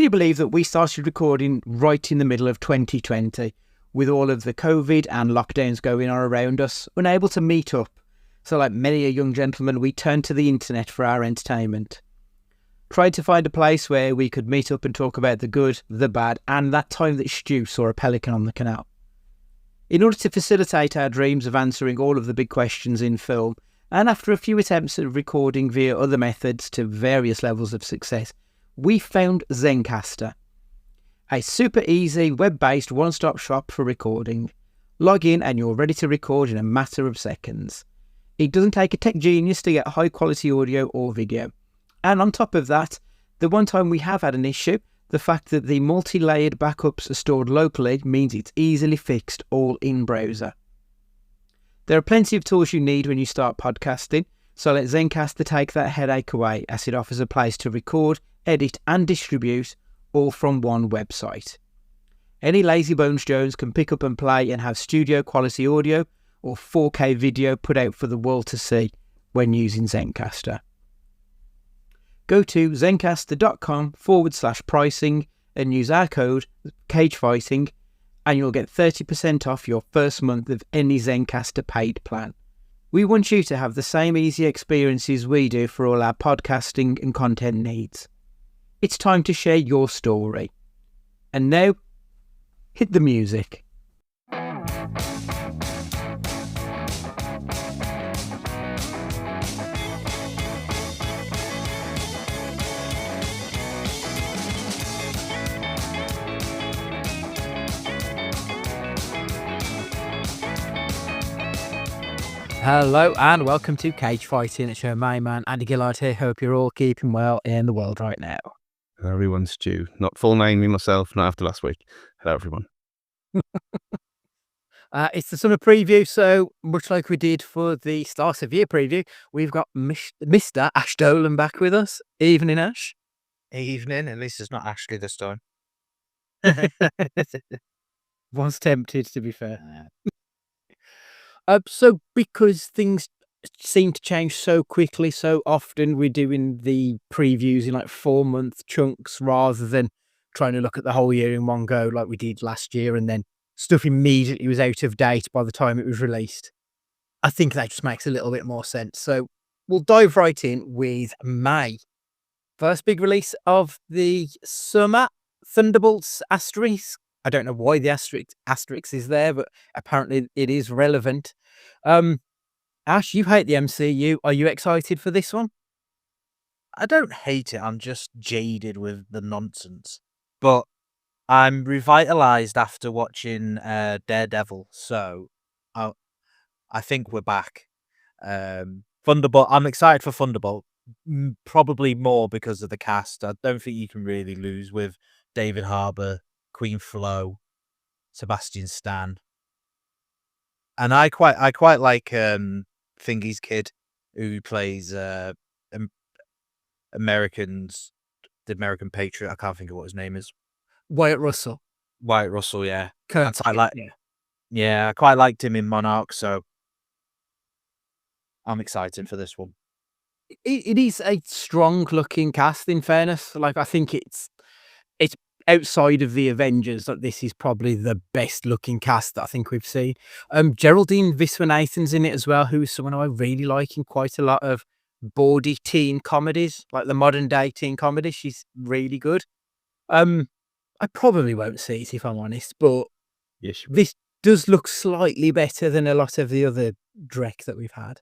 you believe that we started recording right in the middle of 2020 with all of the COVID and lockdowns going on around us, unable to meet up? So like many a young gentleman, we turned to the internet for our entertainment. Tried to find a place where we could meet up and talk about the good, the bad, and that time that Stu saw a pelican on the canal. In order to facilitate our dreams of answering all of the big questions in film, and after a few attempts at recording via other methods to various levels of success, we found Zencastr, a super easy web-based one-stop shop for recording. Log in and you're ready to record in a matter of seconds. It doesn't take a tech genius to get high quality audio or video. And on top of that, the one time we have had an issue, the fact that the multi-layered backups are stored locally means it's easily fixed all in browser. There are plenty of tools you need when you start podcasting, so let Zencastr take that headache away as it offers a place to record, edit and distribute all from one website. Any lazy bones Jones can pick up and play and have studio quality audio or 4K video put out for the world to see when using Zencastr. Go to zencastr.com/pricing and use our code CAGEFIGHTING and you'll get 30% off your first month of any Zencastr paid plan. We want you to have the same easy experiences we do for all our podcasting and content needs. It's time to share your story. And now, hit the music. Hello and welcome to Cage Fighting. It's your main man Andy Gillard here. Hope you're all keeping well in the world right now. Everyone's Stu. Not full naming myself, not after last week. Hello, everyone. It's the summer preview, so much like we did for the start of year preview, we've got Mr. Ash Dolan back with us. Evening, Ash. Evening. At least it's not Ashley this time. Was tempted, to be fair. So because things seem to change so quickly, so often we're doing the previews in like 4-month chunks rather than trying to look at the whole year in one go like we did last year and then stuff immediately was out of date by the time it was released. I think that just makes a little bit more sense. So we'll dive right in with May. First big release of the summer, Thunderbolts Asterisk. I don't know why the asterisk is there, but apparently it is relevant. Ash, you hate the MCU. Are you excited for this one? I don't hate it. I'm just jaded with the nonsense. But I'm revitalized after watching Daredevil, so I think we're back. Thunderbolt. I'm excited for Thunderbolt. Probably more because of the cast. I don't think you can really lose with David Harbour, Queen Flo, Sebastian Stan, and I quite like Thingy's kid who plays the American Patriot. I can't think of what his name is. Wyatt Russell, yeah. Kurt, I quite liked him in Monarch, so I'm excited for this one. It is a strong looking cast, in fairness. Like I think it's outside of the Avengers, like this is probably the best looking cast that I think we've seen. Geraldine Viswanathan's in it as well, who is someone I really like in quite a lot of bawdy teen comedies, like the modern day teen comedies. She's really good. I probably won't see it if I'm honest, but Yes, this does look slightly better than a lot of the other Drek that we've had.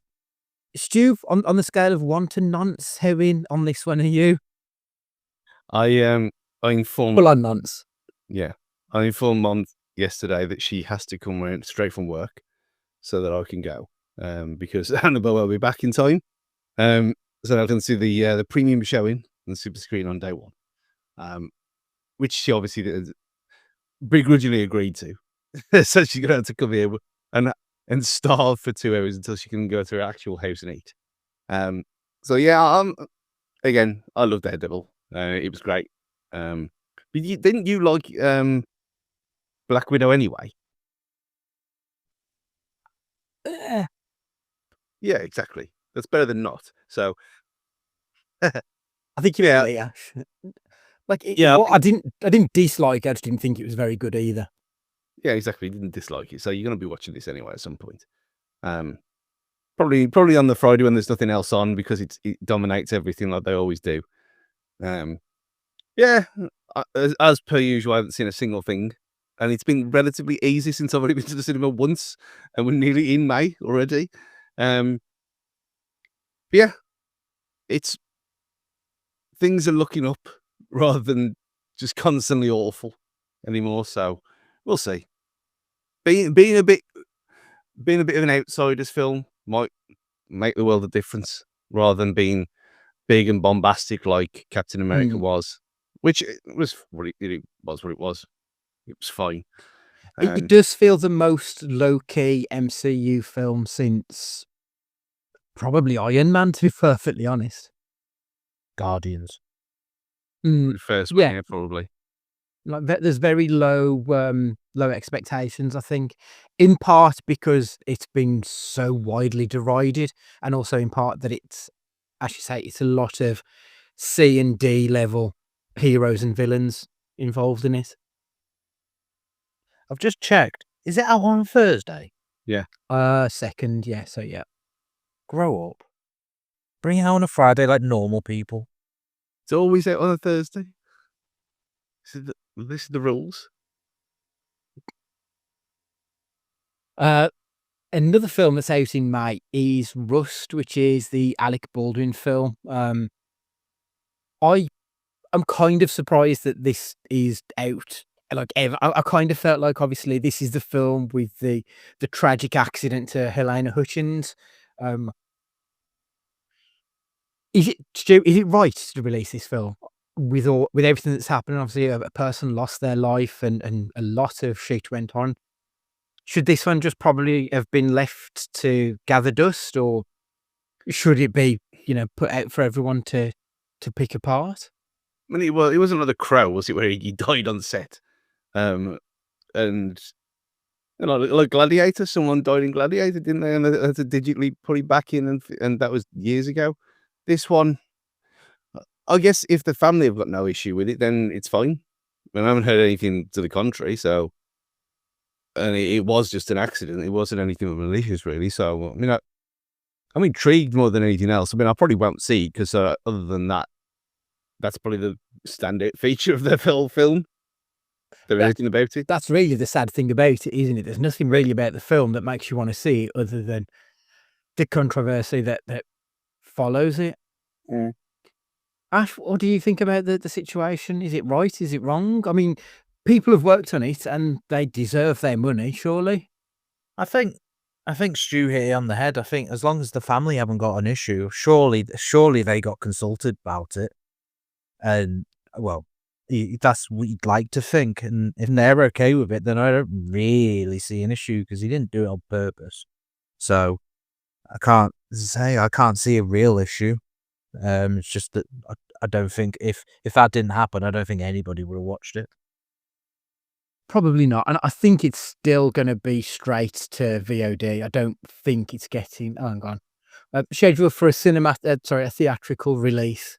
Stu, on the scale of 1 to nonce, how in on this one are you? I informed. Full on nonce. Yeah, I informed Mom yesterday that she has to come straight from work so that I can go. Because Annabelle will be back in time. So I can see the premium showing on the super screen on day one. Which she obviously begrudgingly agreed to. So she's gonna have to come here and starve for 2 hours until she can go to her actual house and eat. So yeah, again, I love Daredevil. It was great. But didn't you like Black Widow anyway? Yeah, exactly. That's better than not. So I think you're right, Ash. Like, Yeah, I didn't dislike it. I just didn't think it was very good either. Yeah, exactly. Didn't dislike it, so you're going to be watching this anyway at some point. Probably on the Friday when there's nothing else on because it dominates everything like they always do. Yeah, as per usual, I haven't seen a single thing, and it's been relatively easy since I've only been to the cinema once, and we're nearly in May already. Yeah, it's things are looking up rather than just constantly awful anymore. So we'll see. Being a bit of an outsider's film might make the world a difference rather than being big and bombastic like Captain America was, which it was what it was. What it was. It was fine. It does feel the most low-key MCU film since probably Iron Man, to be perfectly honest. Guardians. The first one, yeah, probably. Like, there's very low expectations, I think, in part because it's been so widely derided, and also in part that it's, as you say, it's a lot of C and D level heroes and villains involved in it. I've just checked. Is it out on Thursday? Yeah. Second, yeah, so yeah. Grow up. Bring it out on a Friday like normal people. It's always out on a Thursday. This is the rules. Another film that's out in May is Rust, which is the Alec Baldwin film. I am kind of surprised that this is out. Like, ever. I kind of felt like, obviously, this is the film with the tragic accident to Helena Hutchins. Is it, Stu, is it right to release this film with everything that's happened? Obviously, a person lost their life and a lot of shit went on. Should this one just probably have been left to gather dust, or should it be, put out for everyone to pick apart? I mean, it wasn't like The Crow, was it, where he died on set? And like Gladiator, someone died in Gladiator, didn't they? And they had to digitally put it back in, and that was years ago. This one, I guess, if the family have got no issue with it, then it's fine. I haven't heard anything to the contrary, so. And it was just an accident. It wasn't anything malicious, really. So, I mean, I'm intrigued more than anything else. I mean, I probably won't see it because other than that, that's probably the standout feature of the film. There's anything about it. That's really the sad thing about it, isn't it? There's nothing really about the film that makes you want to see it other than the controversy that follows it. Yeah. Ash, what do you think about the situation? Is it right? Is it wrong? I mean, people have worked on it and they deserve their money, surely. I think Stu hit it on the head. I think as long as the family haven't got an issue, surely they got consulted about it. And, well, that's what you'd like to think. And if they're okay with it, then I don't really see an issue because he didn't do it on purpose. So I can't see a real issue. It's just that I don't think if that didn't happen, I don't think anybody would have watched it. Probably not. And I think it's still going to be straight to VOD. I don't think it's getting, hang on, scheduled for a theatrical release.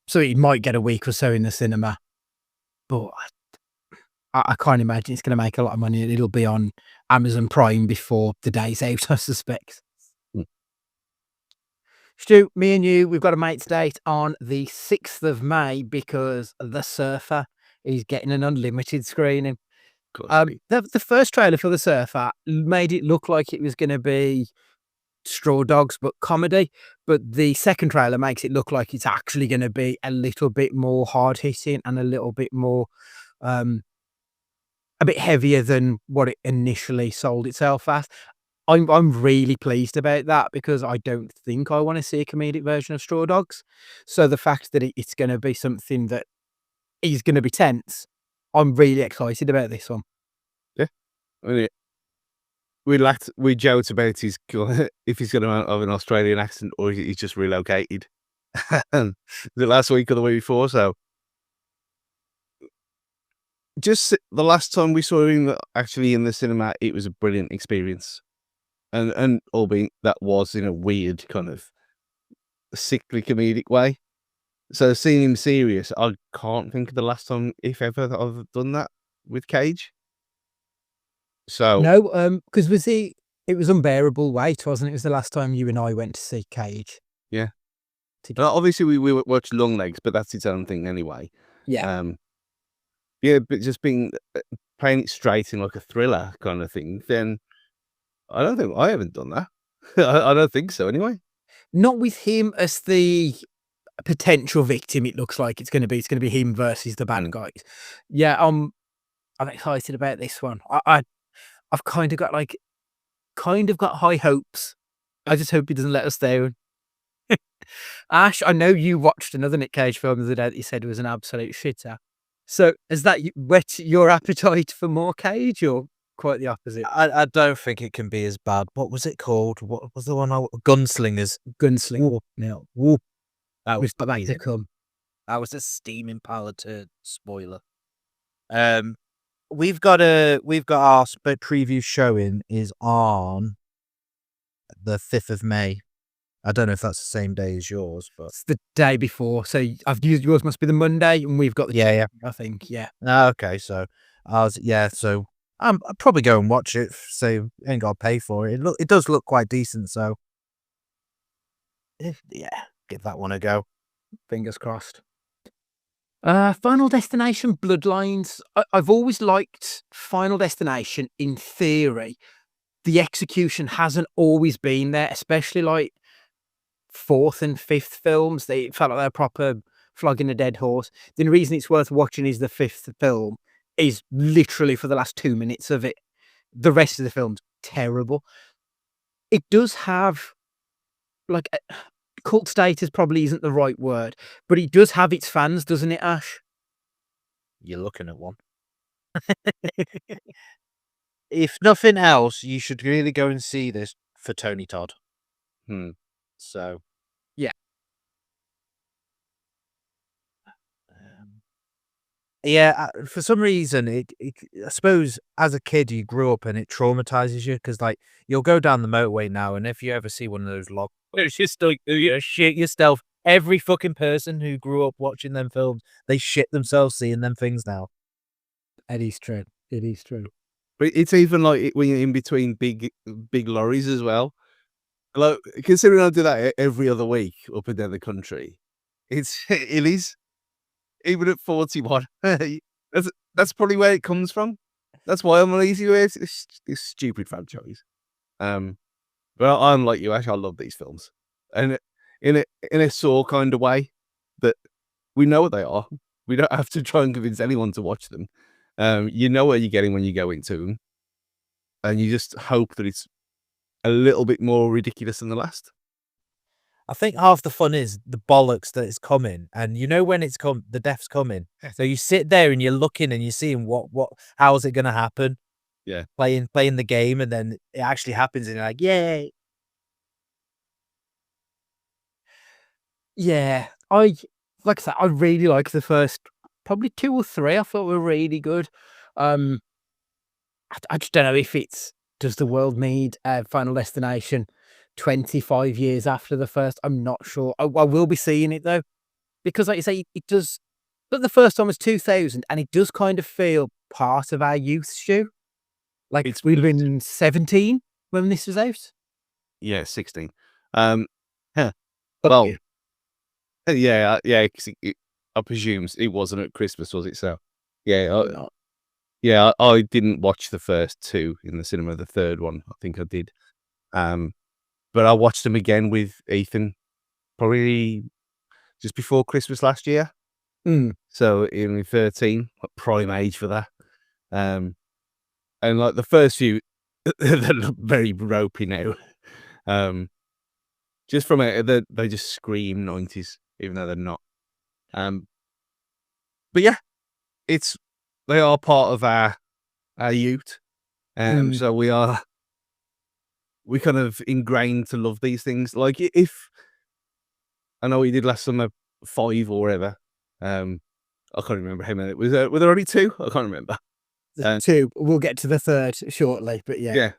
So it might get a week or so in the cinema. But I can't imagine it's going to make a lot of money. It'll be on Amazon Prime before the day's out, I suspect. Stu, me and you, we've got a mate's date on the 6th of May because The Surfer is getting an unlimited screening. The first trailer for The Surfer made it look like it was going to be Straw Dogs, but comedy. But the second trailer makes it look like it's actually going to be a little bit more hard hitting and a little bit more, a bit heavier than what it initially sold itself as. I'm really pleased about that because I don't think I want to see a comedic version of Straw Dogs. So the fact that it's going to be something that is going to be tense, I'm really excited about this one. Yeah, I mean, we joked about if he's going to have an Australian accent or he's just relocated. The last week or the week before, so just the last time we saw him actually in the cinema, it was a brilliant experience. And albeit that was in a weird kind of sickly comedic way. So seeing him serious, I can't think of the last time, if ever, that I've done that with Cage. So No, because it was Unbearable Weight, wasn't it? It was the last time you and I went to see Cage. yeah, Together. obviously we watched Long Legs, but that's its own thing anyway. Yeah. Yeah, but just being playing it straight in like a thriller kind of thing, then I haven't done that. I don't think so anyway. Not with him as the potential victim, it looks like it's going to be. It's going to be him versus the bad guys. Yeah, I'm excited about this one. I've kind of got high hopes. I just hope he doesn't let us down. Ash, I know you watched another Nick Cage film the other day that you said was an absolute shitter. So has that whet your appetite for more Cage, or quite the opposite? I don't think it can be as bad. What was it called? What was the one? Gunslingers. Gunslinger. No. Whoop. That was With amazing. to come. That was a steaming pile of turd. Spoiler. We've got our preview showing is on the 5th of May. I don't know if that's the same day as yours, but It's the day before. So I've used yours must be the Monday, and we've got the yeah. I think, yeah. Okay, so so I'll probably go and watch it. So ain't got to pay for it. It does look quite decent. So yeah, give that one a go. Fingers crossed. Final Destination Bloodlines. I've always liked Final Destination in theory. The execution hasn't always been there, especially like fourth and fifth films. They felt like they're proper flogging a dead horse. The reason it's worth watching is the fifth film is literally for the last 2 minutes of it. The rest of the film's terrible. It does have like cult status probably isn't the right word, but it does have its fans, doesn't it, Ash? You're looking at one. If nothing else, you should really go and see this for Tony Todd. So, yeah. Yeah, for some reason, I suppose as a kid you grew up and it traumatizes you because like you'll go down the motorway now, and if you ever see one of those logs, it's just like you shit yourself. Every fucking person who grew up watching them films, they shit themselves seeing them things now. It is true. It is true. But it's even like when you're in between big lorries as well. Like, considering I do that every other week up and down the country, it is. Even at 41, that's probably where it comes from. That's why I'm uneasy with this stupid franchise. But I'm like you, Ash. I love these films, and in a Saw kind of way that we know what they are. We don't have to try and convince anyone to watch them. You know what you're getting when you go into them, and you just hope that it's a little bit more ridiculous than the last. I think half the fun is the bollocks that it's coming, and you know when it's the death's coming. So you sit there and you're looking and you're seeing how's it going to happen? Yeah, playing the game, and then it actually happens, and you're like, yay! Yeah, like I said, I really like the first probably 2 or 3. I thought were really good. I just don't know if does the world need a Final Destination 25 years after the first? I'm not sure. I will be seeing it though, because like you say, it does. But the first one was 2000, and it does kind of feel part of our youth, Stu. Like we'd have been 17 when this was out. Yeah, 16. Yeah. Well, yeah. Cause I presume it wasn't at Christmas, was it? So, yeah. I didn't watch the first 2 in the cinema. The third one, I think I did. But I watched them again with Ethan, probably just before Christmas last year. So in 13, prime age for that. And like the first few, they look very ropey now. Just from they just scream 90s, even though they're not. But yeah, they are part of our youth. So we kind of ingrained to love these things. Like if I know what you did last summer, 5 or whatever. I can't remember how many. Were there only 2? I can't remember. 2. We'll get to the third shortly, but yeah. Yeah.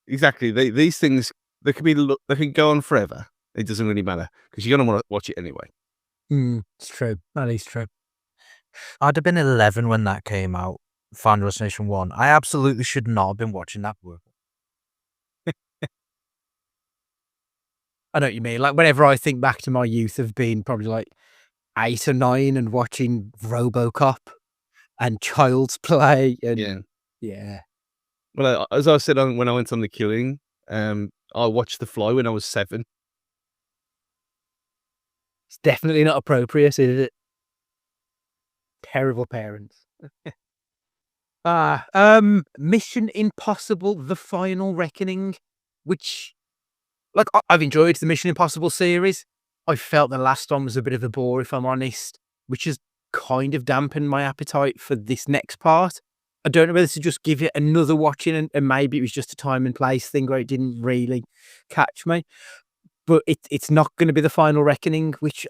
Exactly. These things they can go on forever. It doesn't really matter because you're gonna want to watch it anyway. It's true. That is true. I'd have been 11 when that came out. Final Destination 1. I absolutely should not have been watching that book. I know what you mean. Like, whenever I think back to my youth of being probably like 8 or 9 and watching RoboCop and Child's Play and yeah. Well, as I said when I went on The Killing, I watched The Fly when I was 7. It's definitely not appropriate, is it? Terrible parents. Mission Impossible: The Final Reckoning, which, like, I've enjoyed the Mission Impossible series. I felt the last one was a bit of a bore, if I'm honest, which has kind of dampened my appetite for this next part. I don't know whether to just give it another watching, and maybe it was just a time and place thing where it didn't really catch me. But it's not going to be The Final Reckoning, which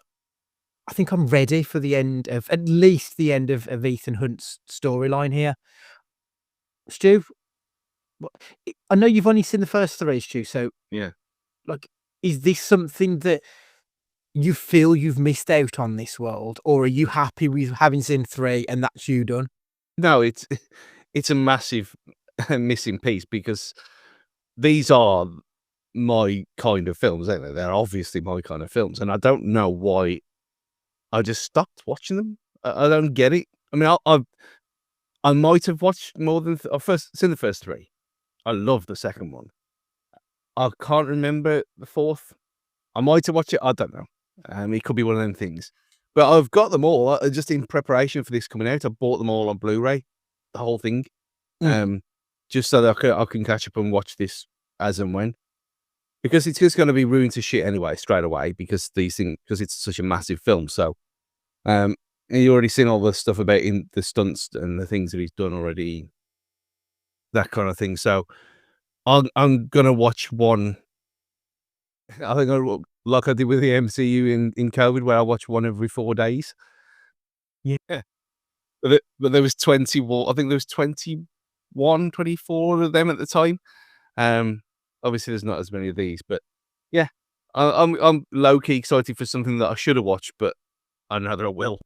I think I'm ready for the end of, at least the end of Ethan Hunt's storyline here. Stu, I know you've only seen the first 3, Stu, so Yeah. like, is this something that you feel you've missed out on this world, or are you happy with having seen 3 and that's you done? No, it's a massive missing piece because these are my kind of films, aren't they? They're obviously my kind of films, and I don't know why I just stopped watching them. I don't get it. I mean, I might have watched more than I've seen the first 3. I love the second one. I can't remember the 4th. I might have watched it. I don't know. It could be one of them things. But I've got them all. Just in preparation for this coming out, I bought them all on Blu-ray, the whole thing, just so that I can catch up and watch this as and when. Because it's just going to be ruined to shit anyway, straight away, because it's such a massive film. So, you already seen all the stuff about the stunts and the things that he's done already, that kind of thing. So, I'm gonna watch one. I think like I did with the MCU in COVID, where I watch one every 4 days. Yeah. But there was 21. I think there was 21, 24 of them at the time. Obviously, there's not as many of these, but yeah, I'm low key excited for something that I should have watched, but I know that I will.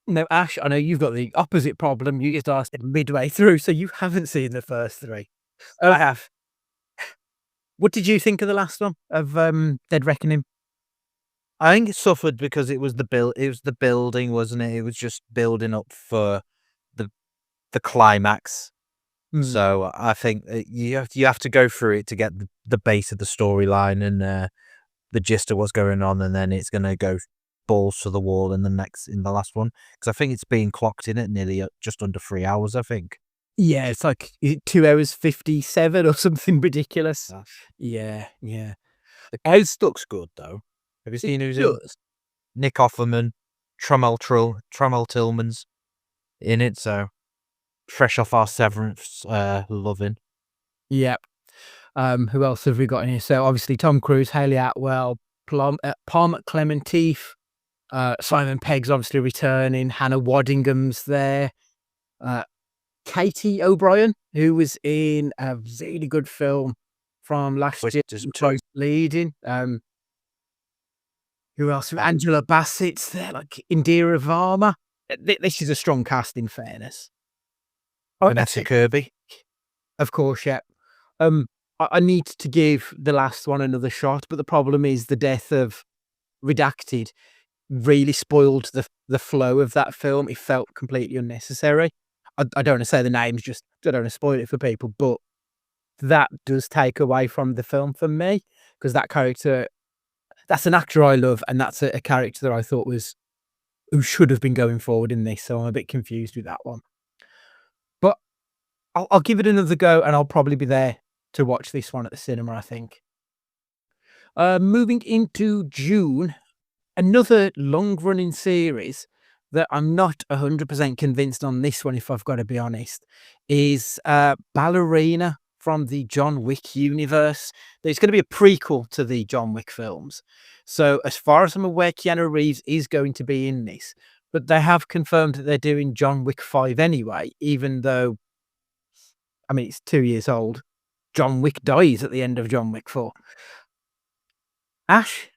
Now, Ash, I know you've got the opposite problem. You started midway through, so you haven't seen the first 3. I have. What did you think of the last one of Dead Reckoning? I think it suffered because it was the building, wasn't it? It was just building up for the climax. So I think you have to go through it to get the base of the storyline and the gist of what's going on, and then it's going to go balls to the wall in the last one, because I think it's being clocked in at nearly just under 3 hours. I think. Yeah, it's like 2 hours 57 or something ridiculous. Yeah. The house looks good though. Have you seen who's in? Nick Offerman, Tremel Tillman's in it, so fresh off our Severance loving. Yep. Who else have we got in here? So obviously Tom Cruise, Hayley Atwell, Palm Clementif, Simon Pegg's obviously returning, Hannah Waddingham's there, Katie O'Brien, who was in a really good film from last year, both leading. Who else? Angela Bassett's there, like Indira Varma. This is a strong cast, in fairness. Vanessa Kirby, of course. Yeah. I need to give the last one another shot, but the problem is the death of Redacted really spoiled the flow of that film. It felt completely unnecessary. I don't want to say the names, just I don't want to spoil it for people, but that does take away from the film for me, because that character, that's an actor I love, and that's a character that I thought who should have been going forward in this, so I'm a bit confused with that one. But I'll give it another go, and I'll probably be there to watch this one at the cinema, I think. Moving into June, another long-running series that I'm not 100% convinced on this one, if I've got to be honest, is Ballerina from the John Wick universe. There's going to be a prequel to the John Wick films. So as far as I'm aware, Keanu Reeves is going to be in this, but they have confirmed that they're doing John Wick 5 anyway, even though, I mean, it's 2 years old. John Wick dies at the end of John Wick 4. Ash,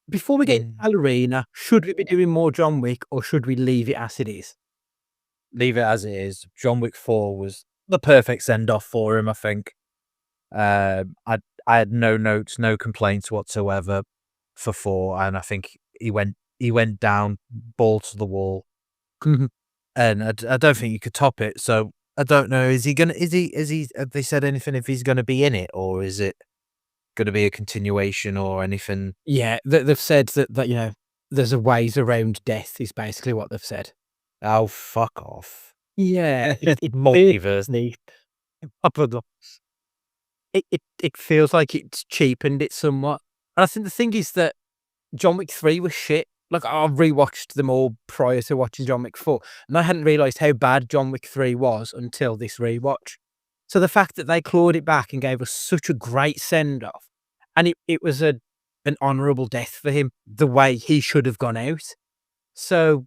Before we get Ballerina, should we be doing more John Wick or should we leave it as it is? Leave it as it is. John Wick 4 was the perfect send off for him, I think. I had no notes, no complaints whatsoever for 4, and I think he went down ball to the wall, Mhm. and I don't think you could top it. So I don't know. Is he gonna? Is he? Have they said anything if he's gonna be in it, or is it gonna be a continuation or anything? Yeah, they've said that there's a ways around death is basically what they've said. Oh, fuck off! Yeah, it Multiverse. neat. It feels like it's cheapened it somewhat. And I think the thing is that John Wick 3 was shit. Like, I rewatched them all prior to watching John Wick 4, and I hadn't realised how bad John Wick 3 was until this rewatch. So the fact that they clawed it back and gave us such a great send-off, and it was an honourable death for him, the way he should have gone out. So,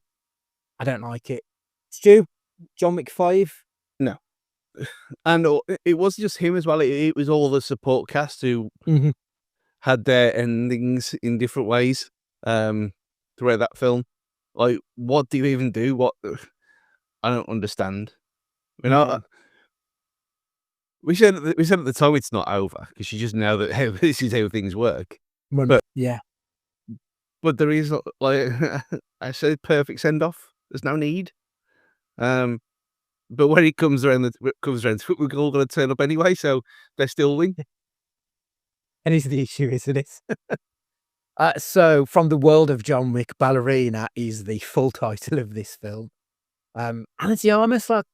I don't like it. Stu, John Wick 5? No. And it wasn't just him as well. It was all the support cast who Mhm. had their endings in different ways throughout that film. Like, what do you even do? What I don't understand. I mean, Mhm. we said at the time it's not over because you just know that this is how things work. But Yeah. but there is like I said, perfect send off. There's no need. But when it comes around, we're all going to turn up anyway, so they still win. And it's the issue, isn't it? So, from the world of John Wick, Ballerina is the full title of this film. Ana de Armas, like,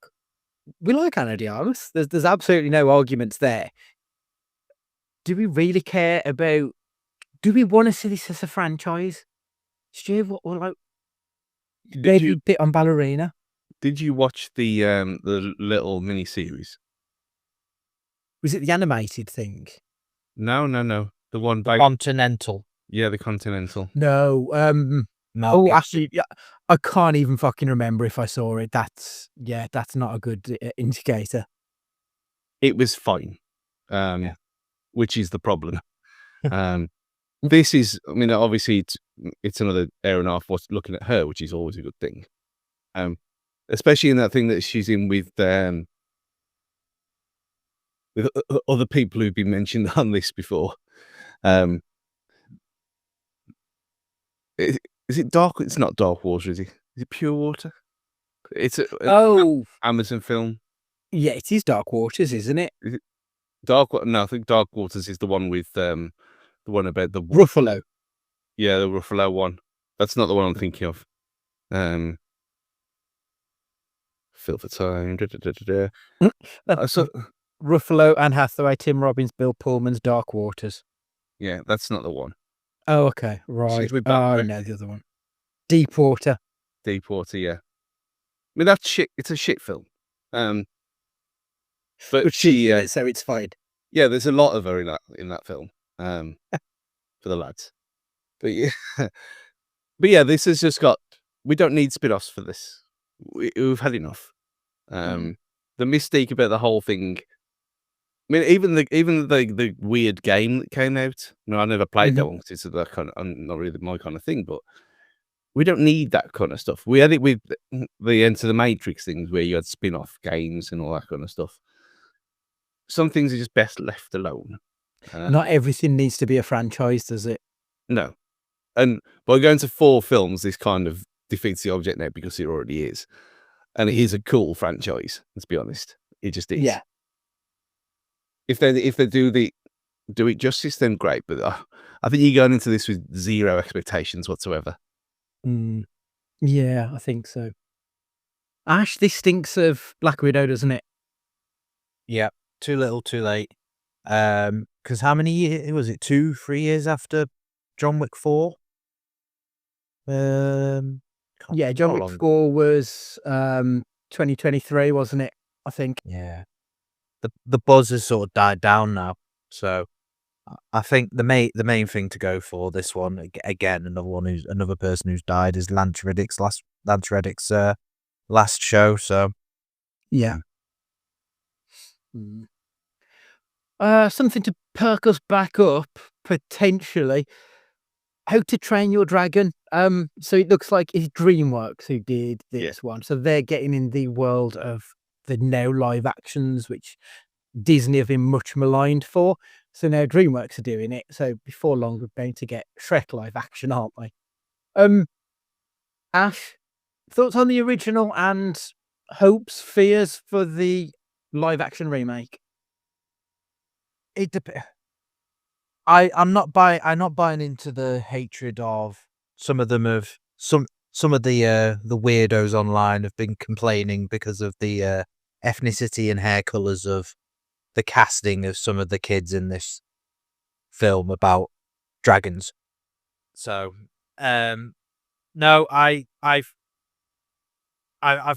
we like Ana de Armas. There's absolutely no arguments there. Do we really care about? Do we want to see this as a franchise? Stu, what like Did you bit on Ballerina? did you watch the little mini series? Was it the animated thing? No. The one by Continental. yeah, the Continental. No. No. Oh, actually, yeah, I can't even fucking remember if I saw it. That's not a good indicator. It was fine, Yeah. which is the problem. This is, I mean, obviously it's another hour and a half looking at her, which is always a good thing. Especially in that thing that she's in with other people who've been mentioned on this before. Is it dark? It's not Dark Water, is it? Is it Pure Water? It's an Oh, Amazon film. yeah, it is Dark Waters, isn't it? Is it No, I think Dark Waters is the one with the one about the Ruffalo. yeah, the Ruffalo one. That's not the one I'm thinking of. Feel for time. So Ruffalo, Anne Hathaway, Tim Robbins, Bill Pullman's Dark Waters. yeah, that's not the one. Oh, okay, right. She's with Oh, no, the other one. Deep Water. Deep Water, yeah. I mean, that's shit. It's a shit film. But But she, so it's fine. yeah, there's a lot of her in that film. For the lads, but yeah, but yeah, this has just got. We don't need spin-offs for this. We've had enough. The mystique about the whole thing. I mean, even the weird game that came out. No, I never played that one because it's that kind of not really my kind of thing. But we don't need that kind of stuff. We had it with the Enter the Matrix things where you had spin-off games and all that kind of stuff. Some things are just best left alone. Not everything needs to be a franchise, does it? No, and by going to 4 films, this kind of defeats the object now because it already is, and it is a cool franchise. Let's be honest, it just is. Yeah. If they do it justice, then great. But I think you're going into this with zero expectations whatsoever. Yeah, I think so. Ash, this stinks of Black Widow, doesn't it? Yeah. Too little, too late. Because how many years was it? 2-3 years after John Wick 4? Yeah, John Wick 4 was 2023, wasn't it? I think. Yeah. The buzz has sort of died down now. So I think the main thing to go for this one, again, another person who's died, is Lance Reddick's last show. So yeah. Something to perk us back up, potentially. How to Train Your Dragon. So it looks like it's DreamWorks who did this one. So they're getting in the world of the now live actions, which Disney have been much maligned for. So now DreamWorks are doing it. So before long, we're going to get Shrek live action, aren't we? Ash, thoughts on the original and hopes, fears for the live action remake? It depends. I'm not buying into the hatred of some of them of some of the weirdos online have been complaining because of the ethnicity and hair colors of the casting of some of the kids in this film about dragons. So, no, I've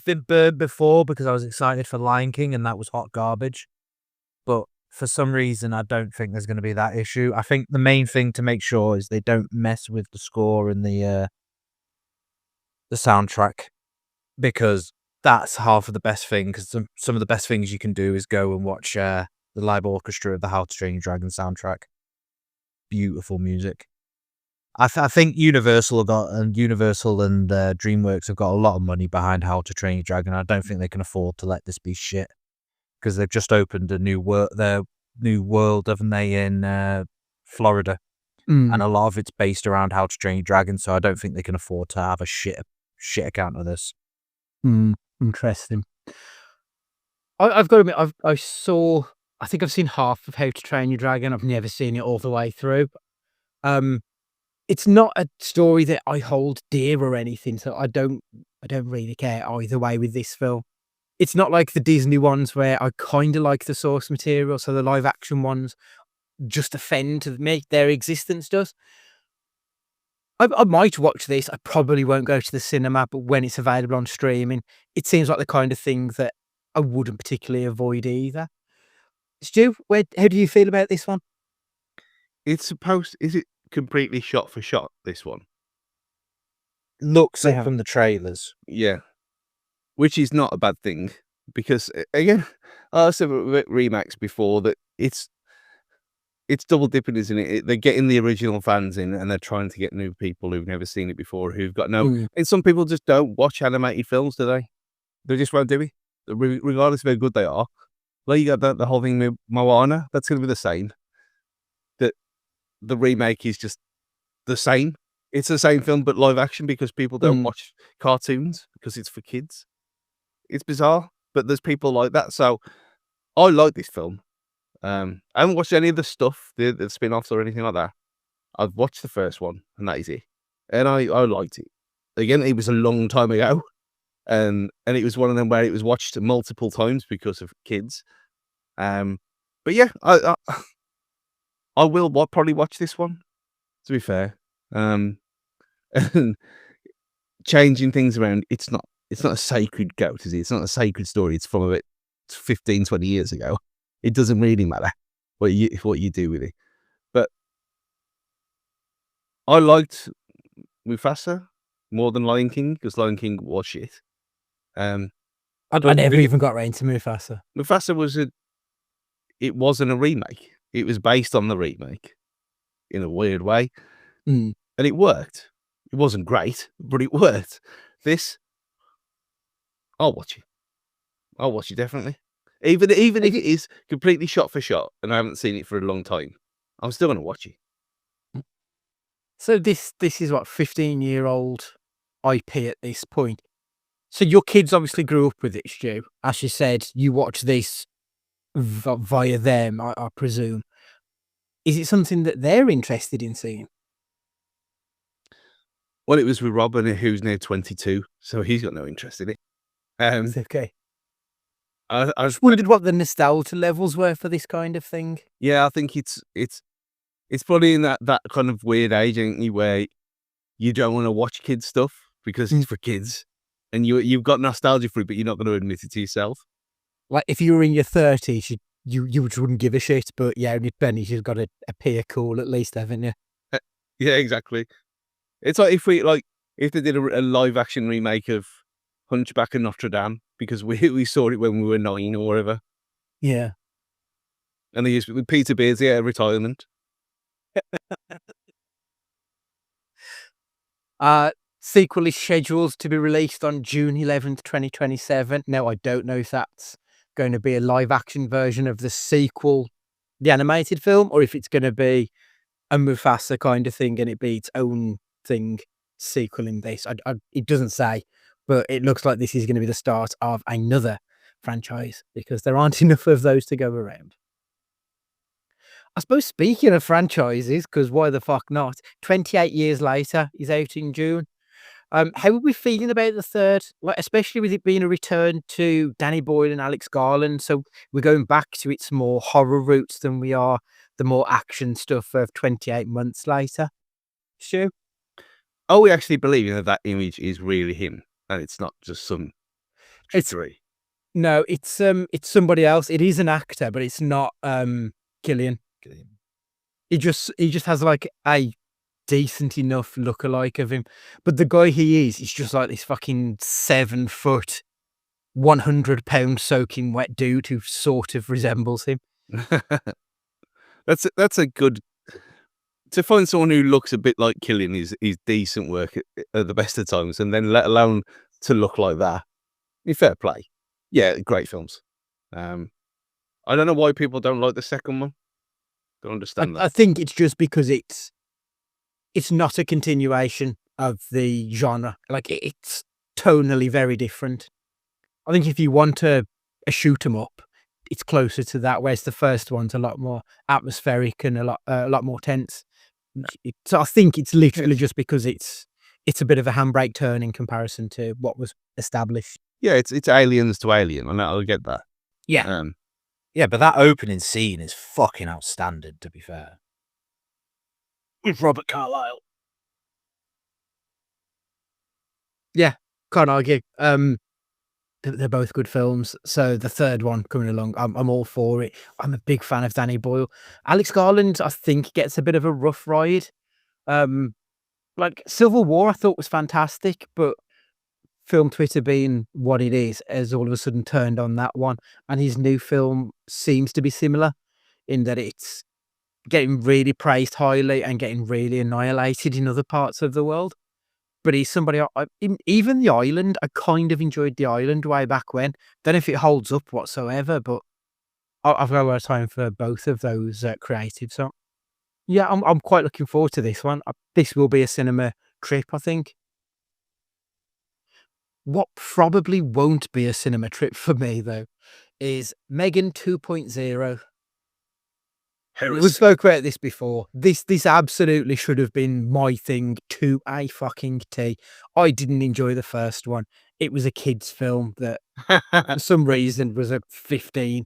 been burned before because I was excited for Lion King and that was hot garbage. But for some reason, I don't think there's going to be that issue. I think the main thing to make sure is they don't mess with the score and the soundtrack, because that's half of the best thing. Because some of the best things you can do is go and watch the live orchestra of the How to Train Your Dragon soundtrack. Beautiful music. I think Universal and DreamWorks have got a lot of money behind How to Train Your Dragon. I don't think they can afford to let this be shit, because they've just opened a new world, haven't they, in Florida, and a lot of it's based around How to Train Your Dragon. So I don't think they can afford to have a shit account of this. Interesting. I've got to admit, I think I've seen half of How to Train Your Dragon. I've never seen it all the way through. It's not a story that I hold dear or anything, so I don't really care either way with this film. It's not like the Disney ones where I kind of like the source material, so the live action ones just offend me. Their existence does. I might watch this. I probably won't go to the cinema, but when it's available on streaming, it seems like the kind of thing that I wouldn't particularly avoid either. Stu, how do you feel about this one? Is it completely shot for shot, this one? Looks it from the trailers. Yeah. Which is not a bad thing, because again, I said with remakes before that it's double dipping, isn't it? They're getting the original fans in and they're trying to get new people who've never seen it before, who've got no. And some people just don't watch animated films, do they? They just won't do it, regardless of how good they are. Like you got the whole thing with Moana, that's going to be the same. That the remake is just the same. It's the same film, but live action, because people don't watch cartoons because it's for kids. It's bizarre, but there's people like that. So I like this film. I haven't watched any of the stuff, the spin-offs or anything like that. I've watched the first one, and that is it. And I liked it. Again, it was a long time ago, and it was one of them where it was watched multiple times because of kids. But yeah, I will probably watch this one, to be fair. And changing things around, it's not a sacred goat, is it? It's not a sacred story. It's from about 15, 20 years ago. It doesn't really matter what you do with it. But I liked Mufasa more than Lion King, because Lion King was shit. I never even got around to Mufasa. Mufasa it wasn't a remake. It was based on the remake in a weird way. And it worked. It wasn't great, but it worked. This, I'll watch it. I'll watch it, definitely. Even if it is completely shot for shot and I haven't seen it for a long time, I'm still going to watch it. So this is what, 15-year-old IP at this point. So your kids obviously grew up with it, Stu. As you said, you watch this via them, I presume. Is it something that they're interested in seeing? Well, it was with Robin, who's now 22, so he's got no interest in it. It's okay. I just wondered what the nostalgia levels were for this kind of thing. Yeah, I think it's probably in that kind of weird age, ain't you, where you don't want to watch kids stuff because it's for kids, and you've got nostalgia for it, but you're not going to admit it to yourself. Like if you were in your 30s, you just wouldn't give a shit, but yeah, in your 20s, you've got to appear cool at least, haven't you? Yeah, exactly. It's like if they did a live action remake of Hunchback of Notre Dame, because we saw it when we were 9 or whatever. Yeah. And they used with Peter Beardsley at retirement. Sequel is scheduled to be released on June 11th, 2027. Now, I don't know if that's going to be a live action version of the sequel, the animated film, or if it's going to be a Mufasa kind of thing and it be its own thing sequeling this. It doesn't say, but it looks like this is going to be the start of another franchise because there aren't enough of those to go around. I suppose speaking of franchises, because why the fuck not? 28 years later, he's out in June. How are we feeling about the third? Like, especially with it being a return to Danny Boyle and Alex Garland. So we're going back to its more horror roots than we are the more action stuff of 28 months later. Stu? Are we actually believing that image is really him and it's not just some It's trickery? No, it's somebody else. It is an actor, but it's not Killian. He just has like a decent enough lookalike of him. But the guy he is just like this fucking 7 foot, 100-pound soaking wet dude who sort of resembles him. That's a good, to find someone who looks a bit like Killian is decent work at the best of times, and then let alone to look like that. Fair play. Yeah, great films. I don't know why people don't like the second one. Don't understand that. I think it's just because it's not a continuation of the genre. Like it's tonally very different. I think if you want a shoot 'em up, it's closer to that. Whereas the first one's a lot more atmospheric and a lot more tense. So I think it's literally just because it's a bit of a handbrake turn in comparison to what was established. Yeah, it's aliens to Alien, and I'll get that. Yeah. Yeah, but that opening scene is fucking outstanding, to be fair. With Robert Carlyle. Yeah, can't argue. They're both good films. So the third one coming along, I'm all for it. I'm a big fan of Danny Boyle. Alex Garland, I think, gets a bit of a rough ride. Like Civil War, I thought was fantastic, but film Twitter being what it is, has all of a sudden turned on that one. And his new film seems to be similar in that it's getting really praised highly and getting really annihilated in other parts of the world. But he's somebody, even The Island, I kind of enjoyed The Island way back when. Don't know if it holds up whatsoever, but I've got a lot of time for both of those creatives. So yeah, I'm quite looking forward to this one. This will be a cinema trip, I think. What probably won't be a cinema trip for me, though, is Megan 2.0. We spoke about this before. This absolutely should have been my thing to a fucking T. I didn't enjoy the first one. It was a kid's film that for some reason was a 15.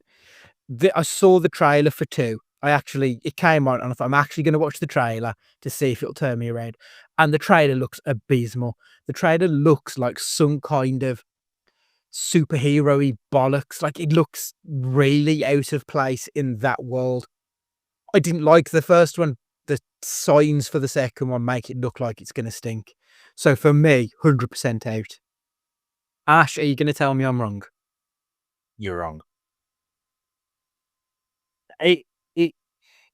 I saw the trailer for 2. It came on and I thought, I'm actually going to watch the trailer to see if it'll turn me around. And the trailer looks abysmal. The trailer looks like some kind of superhero-y bollocks. Like it looks really out of place in that world. I didn't like the first one. The signs for the second one make it look like it's going to stink. So for me, 100% out. Ash, are you going to tell me I'm wrong? You're wrong.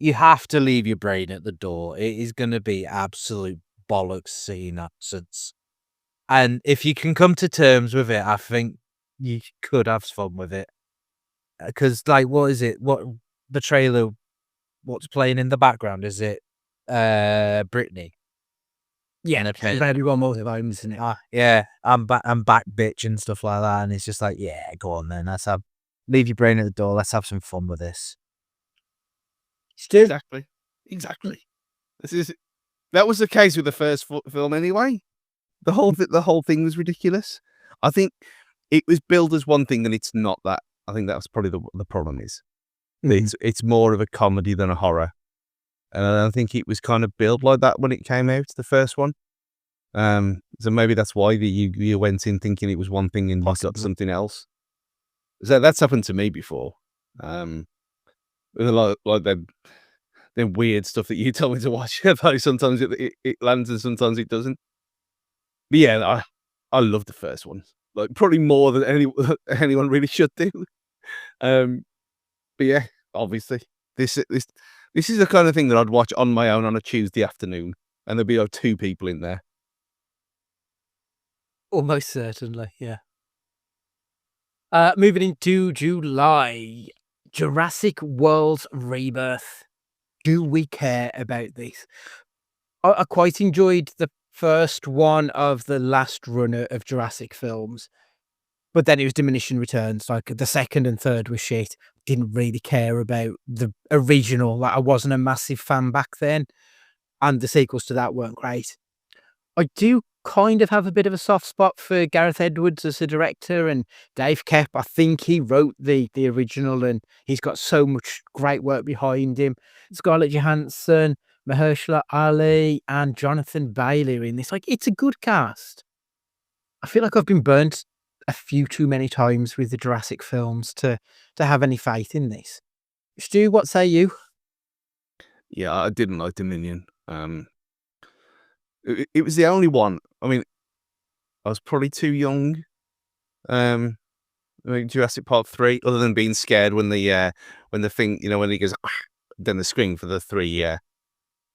You have to leave your brain at the door. It is going to be absolute bollocks seeing absence. And if you can come to terms with it, I think you could have fun with it. Because, like, what is it? What the trailer? What's playing in the background? Is it Britney? Yeah, maybe one more time, isn't it? Yeah, I'm back, bitch, and stuff like that. And it's just like, yeah, go on then. Leave your brain at the door. Let's have some fun with this. Stu? Exactly. That was the case with the first film anyway. The whole thing was ridiculous. I think it was billed as one thing and it's not that. I think that's probably the problem is. It's more of a comedy than a horror. And I think it was kind of billed like that when it came out, the first one. So maybe that's why you went in thinking it was one thing and you got something else. So that's happened to me before. With a lot like the weird stuff that you tell me to watch. Though sometimes it lands and sometimes it doesn't. But yeah, I love the first one. Like probably more than anyone really should do. But yeah, obviously this is the kind of thing that I'd watch on my own on a Tuesday afternoon, and there'd be like 2 people in there. Almost certainly, yeah. Moving into July, Jurassic World Rebirth. Do we care about this? I quite enjoyed the first one of the last run of Jurassic films, but then it was diminishing returns. Like the second and third was shit. Didn't really care about the original. Like I wasn't a massive fan back then, and the sequels to that weren't great. I do kind of have a bit of a soft spot for Gareth Edwards as a director, and Dave Kep. I think he wrote the original, and he's got so much great work behind him. Scarlett Johansson, Mahershala Ali, and Jonathan Bailey are in this. Like, it's a good cast. I feel like I've been burnt a few too many times with the Jurassic films to have any faith in this. Stu, what say you? Yeah, I didn't like Dominion. It was the only one. I mean, I was probably too young. I mean, Jurassic Park 3, other than being scared when the thing, when he goes down the screen for the 3,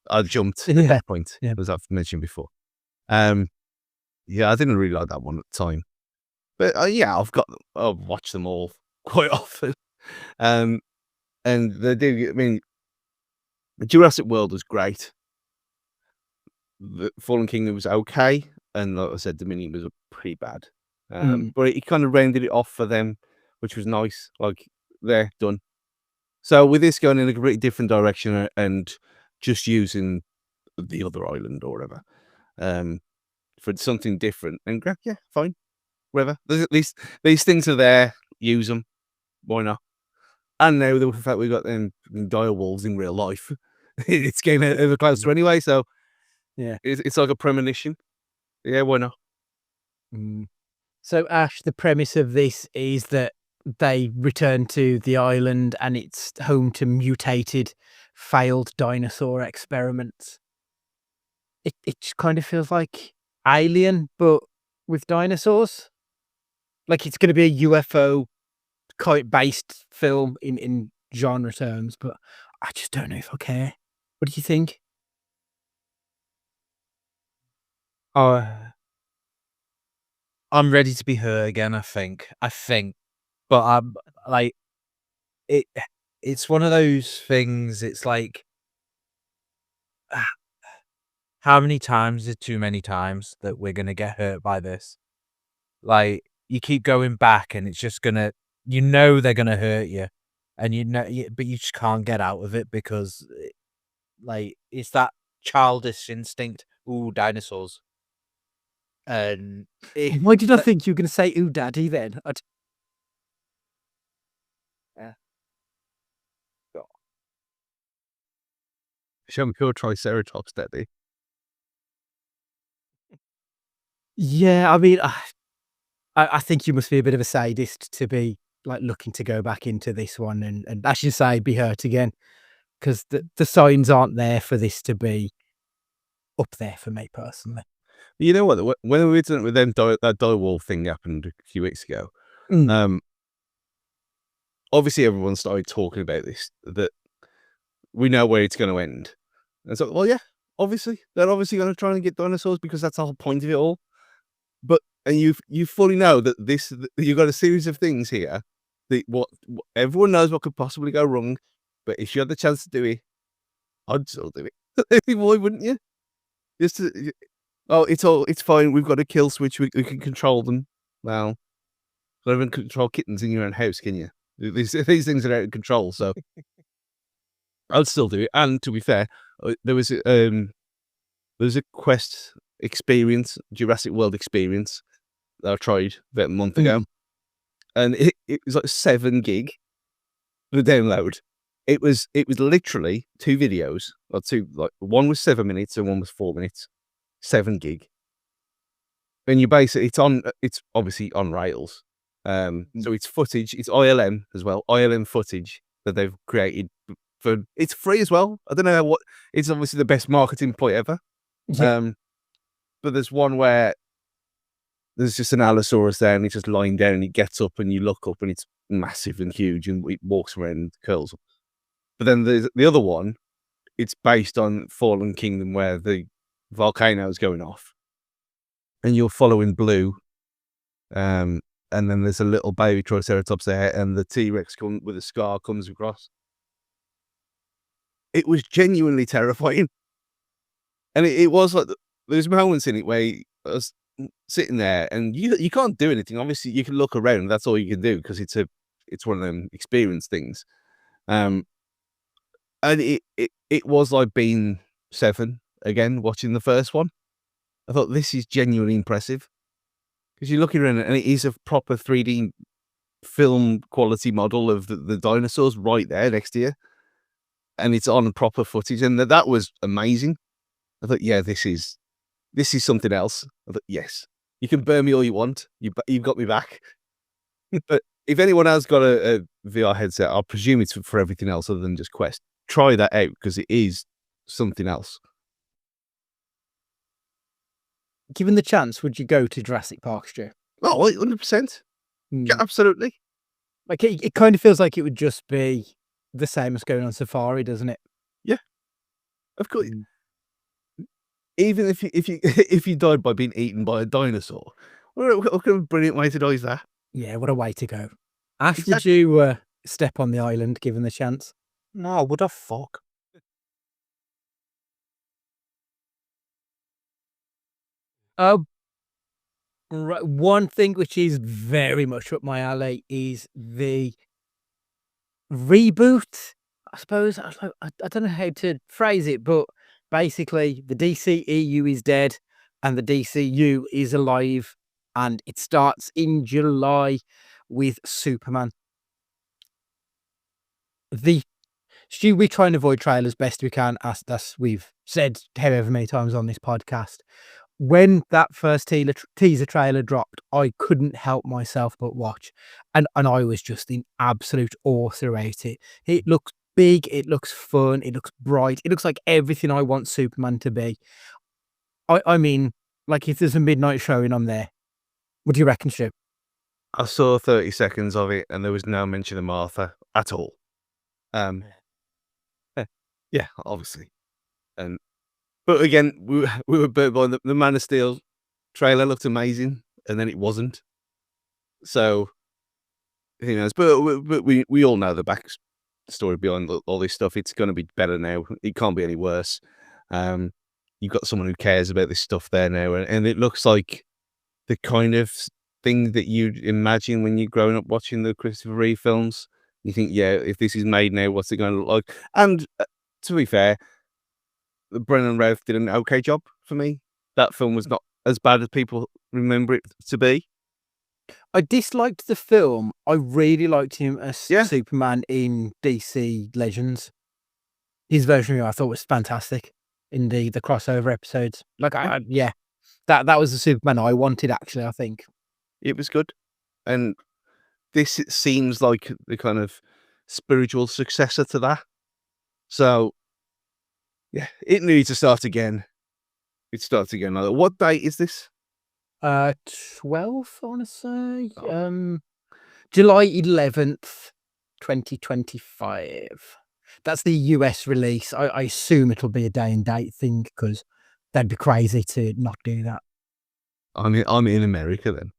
I jumped at Yeah. that point, Yeah. as I've mentioned before. Yeah, I didn't really like that one at the time. But yeah, I've watched them all quite often. And they do, I mean, Jurassic World was great. The Fallen Kingdom was okay, and like I said, Dominion was pretty bad. But it kind of rounded it off for them, which was nice. Like, they're done. So with this going in a completely different direction and just using the other island or whatever, for something different, and yeah, fine, whatever. There's at least these things are there. Use them. Why not? And now the fact we've got them dire wolves in real life, it's getting ever closer anyway. So Yeah. it's like a premonition. Yeah, why not? So, Ash, the premise of this is that they return to the island and it's home to mutated, failed dinosaur experiments. It just kind of feels like Alien, but with dinosaurs. Like it's going to be a UFO based film in genre terms, but I just don't know if I care. What do you think? Oh, I'm ready to be her again. I think, but I'm like it. It's one of those things. It's like, how many times is too many times that we're gonna get hurt by this? Like, you keep going back, and it's just gonna, they're gonna hurt you, and but you just can't get out of it because, like, it's that childish instinct. Ooh, dinosaurs. And Why did I think you were going to say "ooh, daddy"? Then yeah. Show me pure Triceratops, Daddy. yeah, I mean, I think you must be a bit of a sadist to be like looking to go back into this one and as you say, be hurt again because the signs aren't there for this to be up there for me personally. You know what? When we did with them, that direwolf thing happened a few weeks ago. Obviously, everyone started talking about this, that we know where it's going to end. And so, well, yeah, obviously, they're obviously going to try and get dinosaurs because that's the whole point of it all. But and you fully know that you've got a series of things here that what everyone knows what could possibly go wrong. But if you had the chance to do it, I'd still do it. Why wouldn't you? It's fine. We've got a kill switch. We can control them. Well, not even control kittens in your own house, can you? These things are out of control. So I'd still do it. And to be fair, there was a Quest experience, Jurassic World experience that I tried about a month ago, and it was like 7 gig the download. It was literally 2 videos, or 2, like one was 7 minutes and one was 4 minutes, 7 gig. And you basically it's obviously on Rails, so it's footage, it's ILM as well, ILM footage that they've created it's free as well. I don't know what, it's obviously the best marketing ploy ever. Yeah. But there's one where there's just an Allosaurus there and it's just lying down and it gets up and you look up and it's massive and huge and it walks around and curls up. But then there's the other one, it's based on Fallen Kingdom where the volcano is going off and you're following Blue and then there's a little baby Triceratops there, and the T-Rex with a scar comes across. It was genuinely terrifying, and it was like there's moments in it where I was sitting there, and you can't do anything. Obviously, you can look around. That's all you can do because it's one of them experience things. And it was like being 7 again, watching the first one. I thought this is genuinely impressive because you're looking around and it is a proper 3D film quality model of the dinosaurs right there next to you, and it's on proper footage, and that was amazing. I thought, yeah, this is something else. I thought, yes, you can burn me all you want. You've got me back. But if anyone has got a VR headset, I presume it's for everything else other than just Quest. Try that out because it is something else. Given the chance, would you go to Jurassic Park, Stu? Oh, 100%. Yeah, absolutely. Like it kind of feels like it would just be the same as going on safari, doesn't it? Yeah, of course. Even if you if you died by being eaten by a dinosaur, what kind of brilliant way to die is that? Yeah, what a way to go. Ash, would Exactly. you step on the island given the chance? No, what the fuck? Right, one thing which is very much up my alley is the reboot. I suppose I don't know how to phrase it, but basically the DCEU is dead and the DCU is alive, and it starts in July with Superman. Stu, we try and avoid trailers best we can, as we've said however many times on this podcast. When that first teaser trailer dropped, I couldn't help myself but watch, and I was just in absolute awe throughout it. It looks big, it looks fun, it looks bright, it looks like everything I want Superman to be. I mean, like if there's a midnight showing, I'm there. What do you reckon, Stu? I saw 30 seconds of it, and there was no mention of Martha at all. Yeah, obviously, but again, we were burnt by the Man of Steel trailer. Looked amazing, and then it wasn't. So who knows? But we all know the backstory behind all this stuff. It's going to be better now. It can't be any worse. You've got someone who cares about this stuff there now, and it looks like the kind of thing that you'd imagine when you're growing up watching the Christopher Reeve films. You think, yeah, if this is made now, what's it going to look like? And to be fair, Brennan Routh did an okay job for me. That film was not as bad as people remember it to be. I disliked the film. I really liked him as Yeah. Superman in DC Legends. His version of him I thought was fantastic in the crossover episodes. Like, yeah, that was the Superman I wanted, actually, I think. It was good. And this seems like the kind of spiritual successor to that. So, yeah, it needs to start again. It starts again. What date is this? 12th, I want to say. Oh. July 11th, 2025. That's the US release. I assume it'll be a day and date thing because that'd be crazy to not do that. I'm in America then.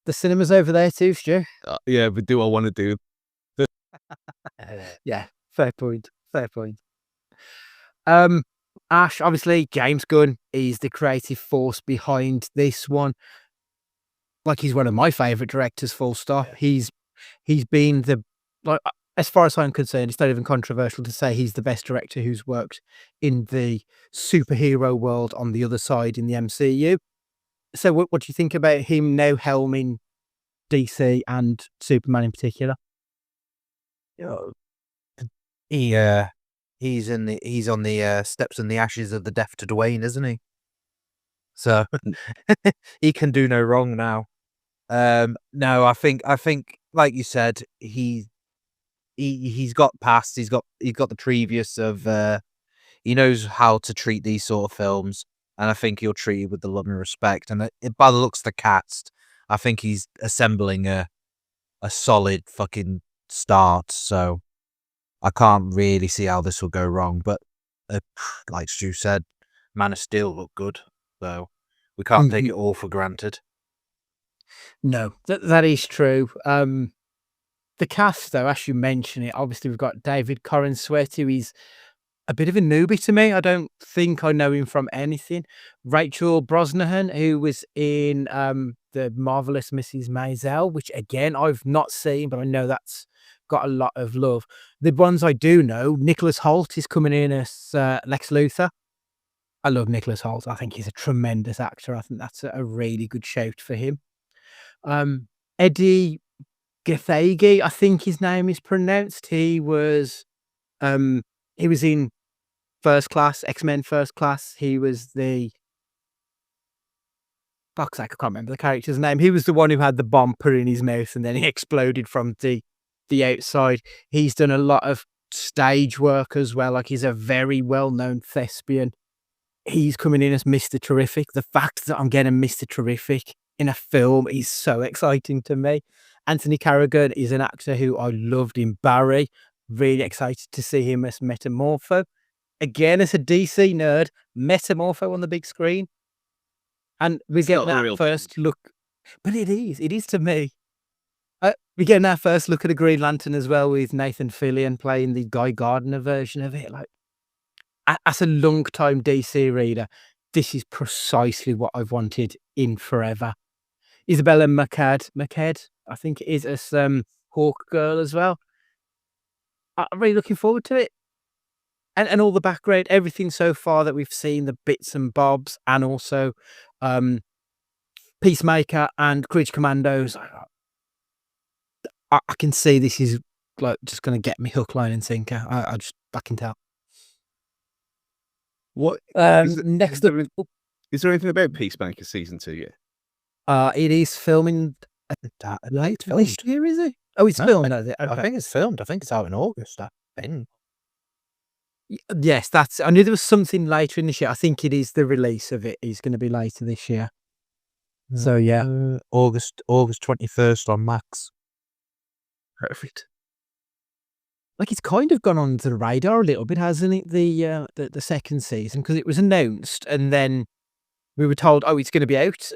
The cinemas over there too, Stu. Yeah, but do I want to do? Yeah, fair point. Fair point. Ash, obviously, James Gunn is the creative force behind this one. Like, he's one of my favorite directors. Full stop. Yeah. He's been as far as I'm concerned, it's not even controversial to say he's the best director who's worked in the superhero world on the other side in the MCU. So, what do you think about him now helming DC and Superman in particular? He's on the steps and the ashes of the death to Dwayne, isn't he? So he can do no wrong now. No, I think like you said, he's got past. He's got the previous of. He knows how to treat these sort of films, and I think he'll treat it with the love and respect. And by the looks of the cast, I think he's assembling a solid fucking start. So I can't really see how this will go wrong. But like Stu said, Man of Steel looked good, so we can't take it all for granted. No, that is true. The cast, though, as you mention it, obviously we've got David Corenswet, who is a bit of a newbie to me. I don't think I know him from anything. Rachel Brosnahan, who was in the Marvelous Mrs. Maisel, which again I've not seen, but I know that's got a lot of love. The ones I do know, Nicholas Hoult is coming in as Lex Luthor. I love Nicholas Hoult. I think he's a tremendous actor. I think that's a really good shout for him. Eddie Cagey, I think his name is pronounced. He was in First Class, X-Men First Class. He was the fuck's sake, I can't remember the character's name. He was the one who had the bomb put in his mouth and then he exploded from the outside. He's done a lot of stage work as well. Like, he's a very well-known thespian. He's coming in as Mr. Terrific. The fact that I'm getting Mr. Terrific in a film is so exciting to me. Anthony Carrigan is an actor who I loved in Barry. Really excited to see him as Metamorpho. Again, as a DC nerd, Metamorpho on the big screen. And we get not a that real first look. But it is to me. We get our first look at a Green Lantern as well, with Nathan Fillion playing the Guy Gardner version of it. Like, as a long-time DC reader, this is precisely what I've wanted in forever. Isabella McKed, I think it is, as Hawk Girl as well. I'm really looking forward to it. And all the background, everything so far that we've seen, the bits and bobs, and also Peacemaker and Creature Commandos. I can see this is like just going to get me hook, line, and sinker. I can tell. What next up? Is there anything about Peacemaker season 2 yet? It is filming late this year, is it? Oh, it's filmed, is it? I Okay. think it's filmed. I think it's out in August. I think. Yes, I knew there was something later in this year. I think it is the release of it is going to be later this year. So yeah, August 21st on Max. perfect. Like, it's kind of gone under the radar a little bit, hasn't it? The second season, because it was announced and then we were told, oh, it's going to be out.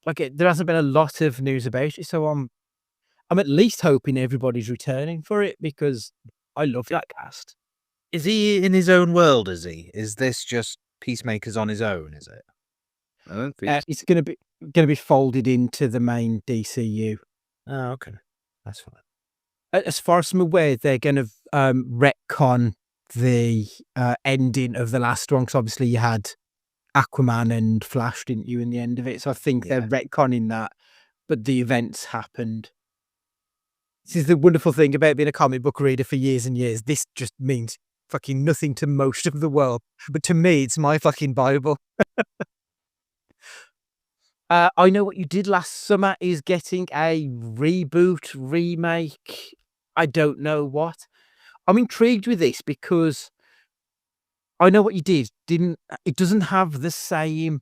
Like, there hasn't been a lot of news about it, so I'm at least hoping everybody's returning for it, because I love that cast. Is he in his own world? Is he? Is this just Peacemaker's on his own? Is it? I don't think. It's going to be folded into the main DCU. Oh, okay, that's fine. As far as I'm aware, they're going to retcon the ending of the last one, because obviously you had Aquaman and Flash, didn't you, in the end of it? So I think they're retconning that, but the events happened. This is the wonderful thing about being a comic book reader for years and years. This just means fucking nothing to most of the world, but to me, it's my fucking Bible. I Know What You Did Last Summer is getting a reboot, remake. I don't know what. I'm intrigued with this because I Know What You Did it doesn't have the same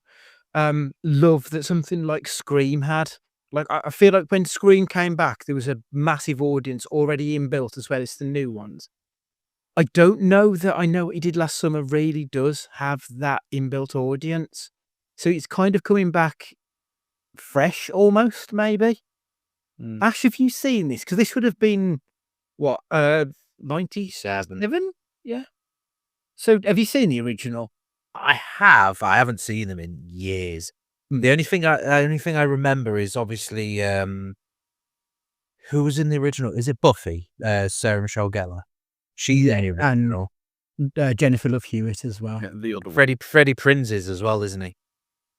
love that something like Scream had. Like, I feel like when Scream came back, there was a massive audience already inbuilt, as well as the new ones. I don't know that I Know What You Did Last Summer really does have that inbuilt audience. So it's kind of coming back fresh, almost, maybe. Ash, have you seen this? Because this would have been, what, 97? Yeah. So have you seen the original? I have. I haven't seen them in years. The only thing I remember is obviously who was in the original? Is it Buffy? Sarah Michelle Gellar. She's in the original. And Jennifer Love Hewitt as well. Yeah, the other Freddie Prinze is as well, isn't he?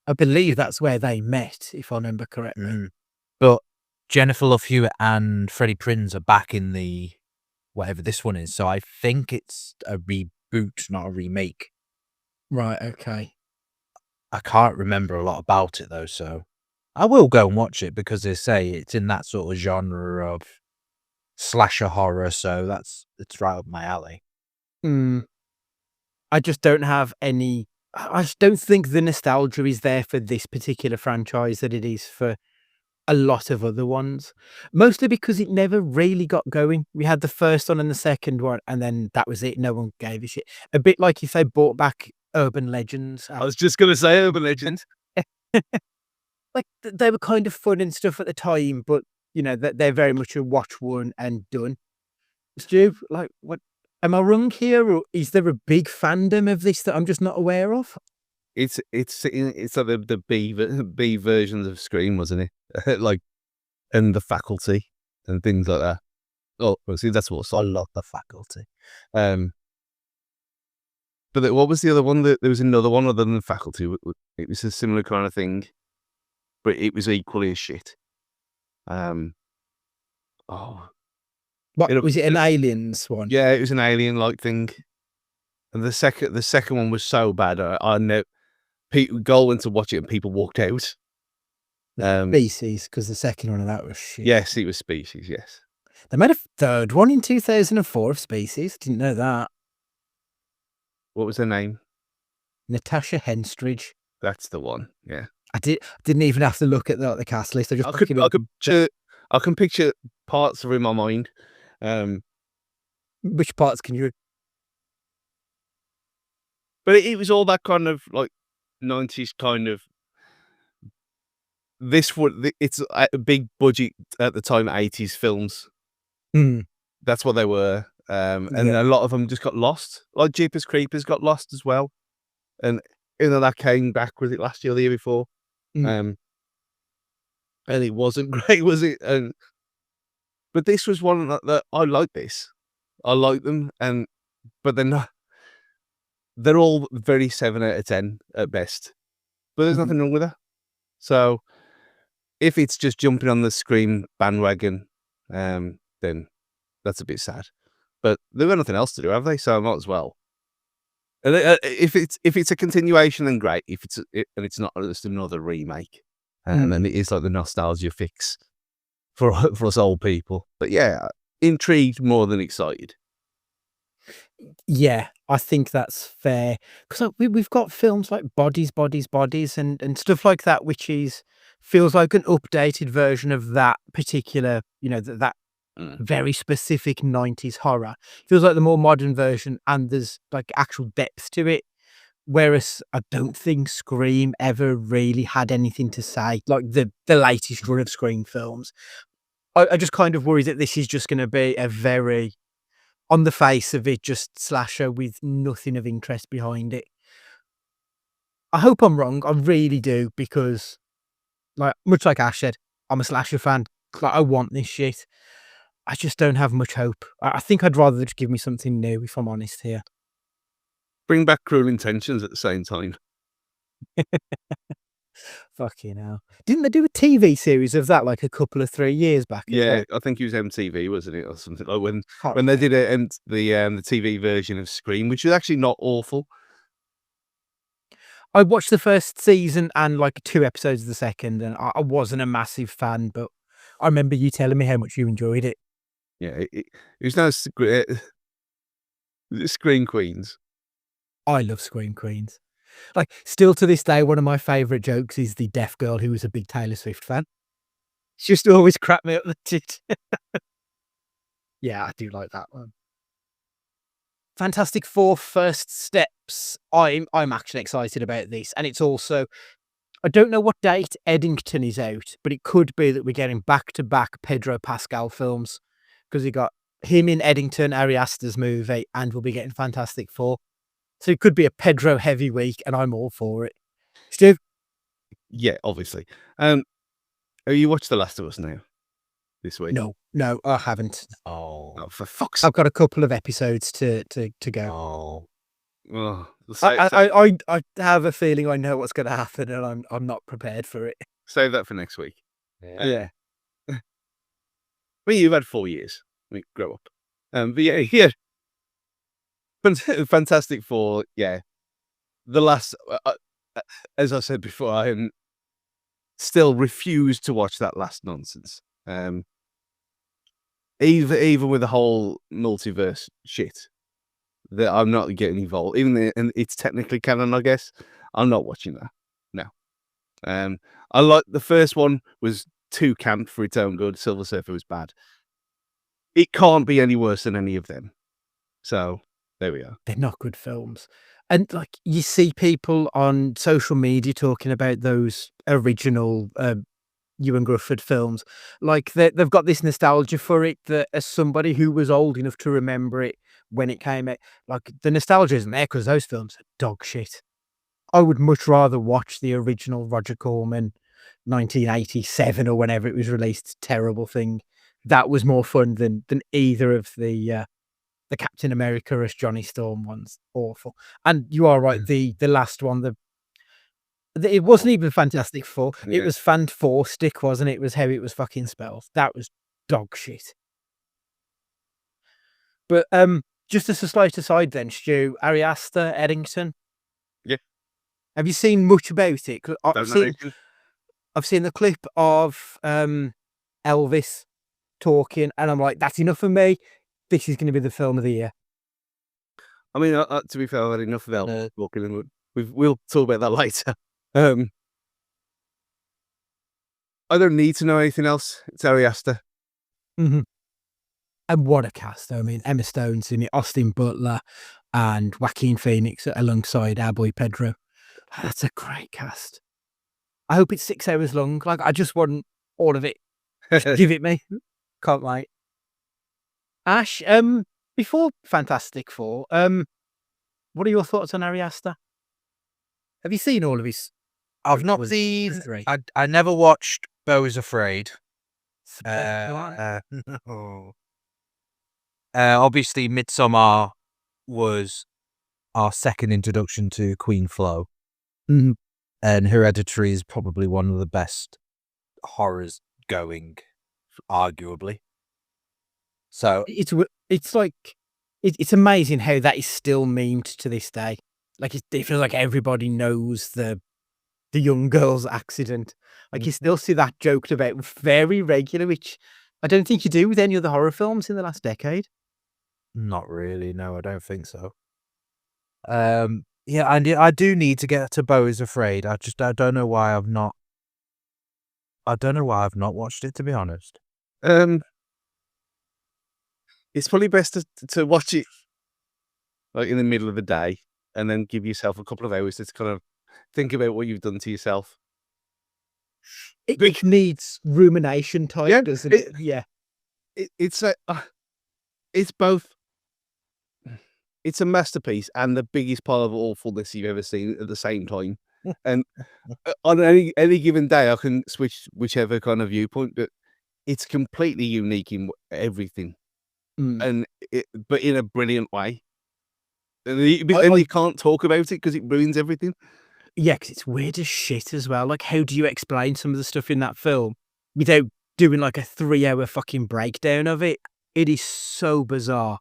I believe that's where they met, if I remember correctly. But Jennifer Love Hewitt and Freddie Prinze are back in the whatever this one is. So I think it's a reboot, not a remake. Right, okay. I can't remember a lot about it though, so I will go and watch it because they say it's in that sort of genre of slasher horror, so it's right up my alley. I just don't have any. I just don't think the nostalgia is there for this particular franchise that it is for a lot of other ones. Mostly because it never really got going. We had the first one and the second one, and then that was it. No one gave a shit. A bit like if they brought back Urban Legends. I was just going to say Urban Legends. like they were kind of fun and stuff at the time, but you know that they're very much a watch one and done. Stu, like, what am I wrong here, or is there a big fandom of this that I'm just not aware of? It's like the B versions of Scream, wasn't it? Like, and The Faculty and things like that. Oh, well, see, that's what I love The Faculty. But what was the other one? There was another one other than The Faculty. It was a similar kind of thing, but it was equally as shit. Oh, What was it? An Aliens one? yeah, it was an alien-like thing. And the second one was so bad. I know Goal went to watch it and people walked out. Species, because the second one of that was shit. Yes, it was Species. Yes, They made a third one in 2004 of Species. Didn't know that. what was her name? Natasha Henstridge. That's the one. Yeah, Didn't even have to look at the cast list. I can picture parts of her in my mind. Which parts can you? But it was all that kind of like 90s kind of. It's a big budget at the time, 80s films. That's what they were. And a lot of them just got lost. Like Jeepers Creepers got lost as well. And that came back, was it last year or the year before? And it wasn't great, was it? But this was one that I like this. I like them, but they're not. They're all very 7 out of 10 at best. But there's nothing wrong with her. So if it's just jumping on the Scream bandwagon, then that's a bit sad. But they've got nothing else to do, have they? So I might as well. And if it's a continuation, then great. If it's not just another remake, and then it is like the nostalgia fix for us old people. But yeah, intrigued more than excited. Yeah, I think that's fair, because we've got films like Bodies, and stuff like that, which feels like an updated version of that particular, that very specific 90s horror. Feels like the more modern version, and there's like actual depth to it. Whereas I don't think Scream ever really had anything to say, like the latest run of Scream films. I just kind of worry that this is just going to be a very, on the face of it, just slasher with nothing of interest behind it. I hope I'm wrong. I really do, because much like Ash said, I'm a slasher fan. Like, I want this shit. I just don't have much hope. I think I'd rather just give me something new, if I'm honest here. Bring back Cruel Intentions at the same time. Fucking hell. Didn't they do a TV series of that like a couple of 3 years back? Yeah, I think it was MTV, wasn't it, or something like when they did the TV version of Scream, which was actually not awful. I watched the first season and like 2 episodes of the second, and I wasn't a massive fan, but I remember you telling me how much you enjoyed it. Yeah, it was no Scream Queens. I love Scream Queens. Like, still to this day, one of my favourite jokes is the deaf girl who was a big Taylor Swift fan. She used to always crap me up the tit. Yeah, I do like that one. Fantastic Four First Steps. I'm actually excited about this, and it's also, I don't know what date Eddington is out, but it could be that we're getting back-to-back Pedro Pascal films, because we got him in Eddington, Ari Aster's movie, and we'll be getting Fantastic Four. So it could be a Pedro heavy week, and I'm all for it. Stu? Yeah, obviously. Have you watched The Last of Us now this week? No, I haven't. Oh, for fuck's sake. I've got a couple of episodes to go. Oh, I have a feeling I know what's going to happen, and I'm not prepared for it. Save that for next week. Yeah. I mean, you've had 4 years. I mean, grow up. But yeah. Fantastic Four, yeah. The last, as I said before, I still refuse to watch that last nonsense. Even with the whole multiverse shit, that I'm not getting involved. Even and it's technically canon, I guess. I'm not watching that. No. I like the first one was too camp for its own good. Silver Surfer was bad. It can't be any worse than any of them. So there we are. They're not good films. And like you see people on social media talking about those original Ewan Grufford films, like they've got this nostalgia for it. That as somebody who was old enough to remember it when it came out, like the nostalgia isn't there because those films are dog shit. I would much rather watch the original Roger Corman, 1987 or whenever it was released, terrible thing. That was more fun than either of the Captain America as Johnny Storm ones. Awful. And you are right, the last one, it wasn't even Fantastic Four. It Yeah. was Fan-4-Stick, wasn't it? It was how it was fucking spelled. That was dog shit. But just as a slight aside then, Stu, Ari Aster, Eddington. Yeah. Have you seen much about it? 'Cause Don't know. I've seen the clip of Elvis talking, and I'm like, that's enough for me. This is going to be the film of the year. I mean, to be fair, I've had enough of Elvis No. walking in. We'll talk about that later. I don't need to know anything else. It's Ari Aster. Mm-hmm. And what a cast! I mean, Emma Stone's in it, Austin Butler, and Joaquin Phoenix alongside our boy Pedro. That's a great cast. I hope it's 6 hours long. Like, I just want all of it. Just give it me. Can't wait. Ash, before Fantastic Four, what are your thoughts on Ari Aster? Have you seen all of his? I've not was seen. three? I never watched Beau is Afraid. No. No. Obviously, Midsommar was our second introduction to Queen Flo, Mhm. and Hereditary is probably one of the best horrors going, arguably. So It's like it's amazing how that is still memed to this day. Like it feels like everybody knows the young girl's accident. Like you still see that joked about very regular, which I don't think you do with any other horror films in the last decade. not really. No, I don't think so. Yeah, and I do need to get to Beau is Afraid. I don't know why I've not. I don't know why I've not watched it, to be honest. It's probably best to watch it like in the middle of the day and then give yourself a couple of hours to kind of think about what you've done to yourself. It needs rumination time, Yeah, doesn't it? Yeah. It's both. It's a masterpiece and the biggest pile of awfulness you've ever seen at the same time. And on any given day, I can switch whichever kind of viewpoint, but it's completely unique in everything, Mm. but in a brilliant way. And you can't talk about it because it ruins everything. Yeah, because it's weird as shit as well. Like, how do you explain some of the stuff in that film without doing like a 3-hour fucking breakdown of it? It is so bizarre.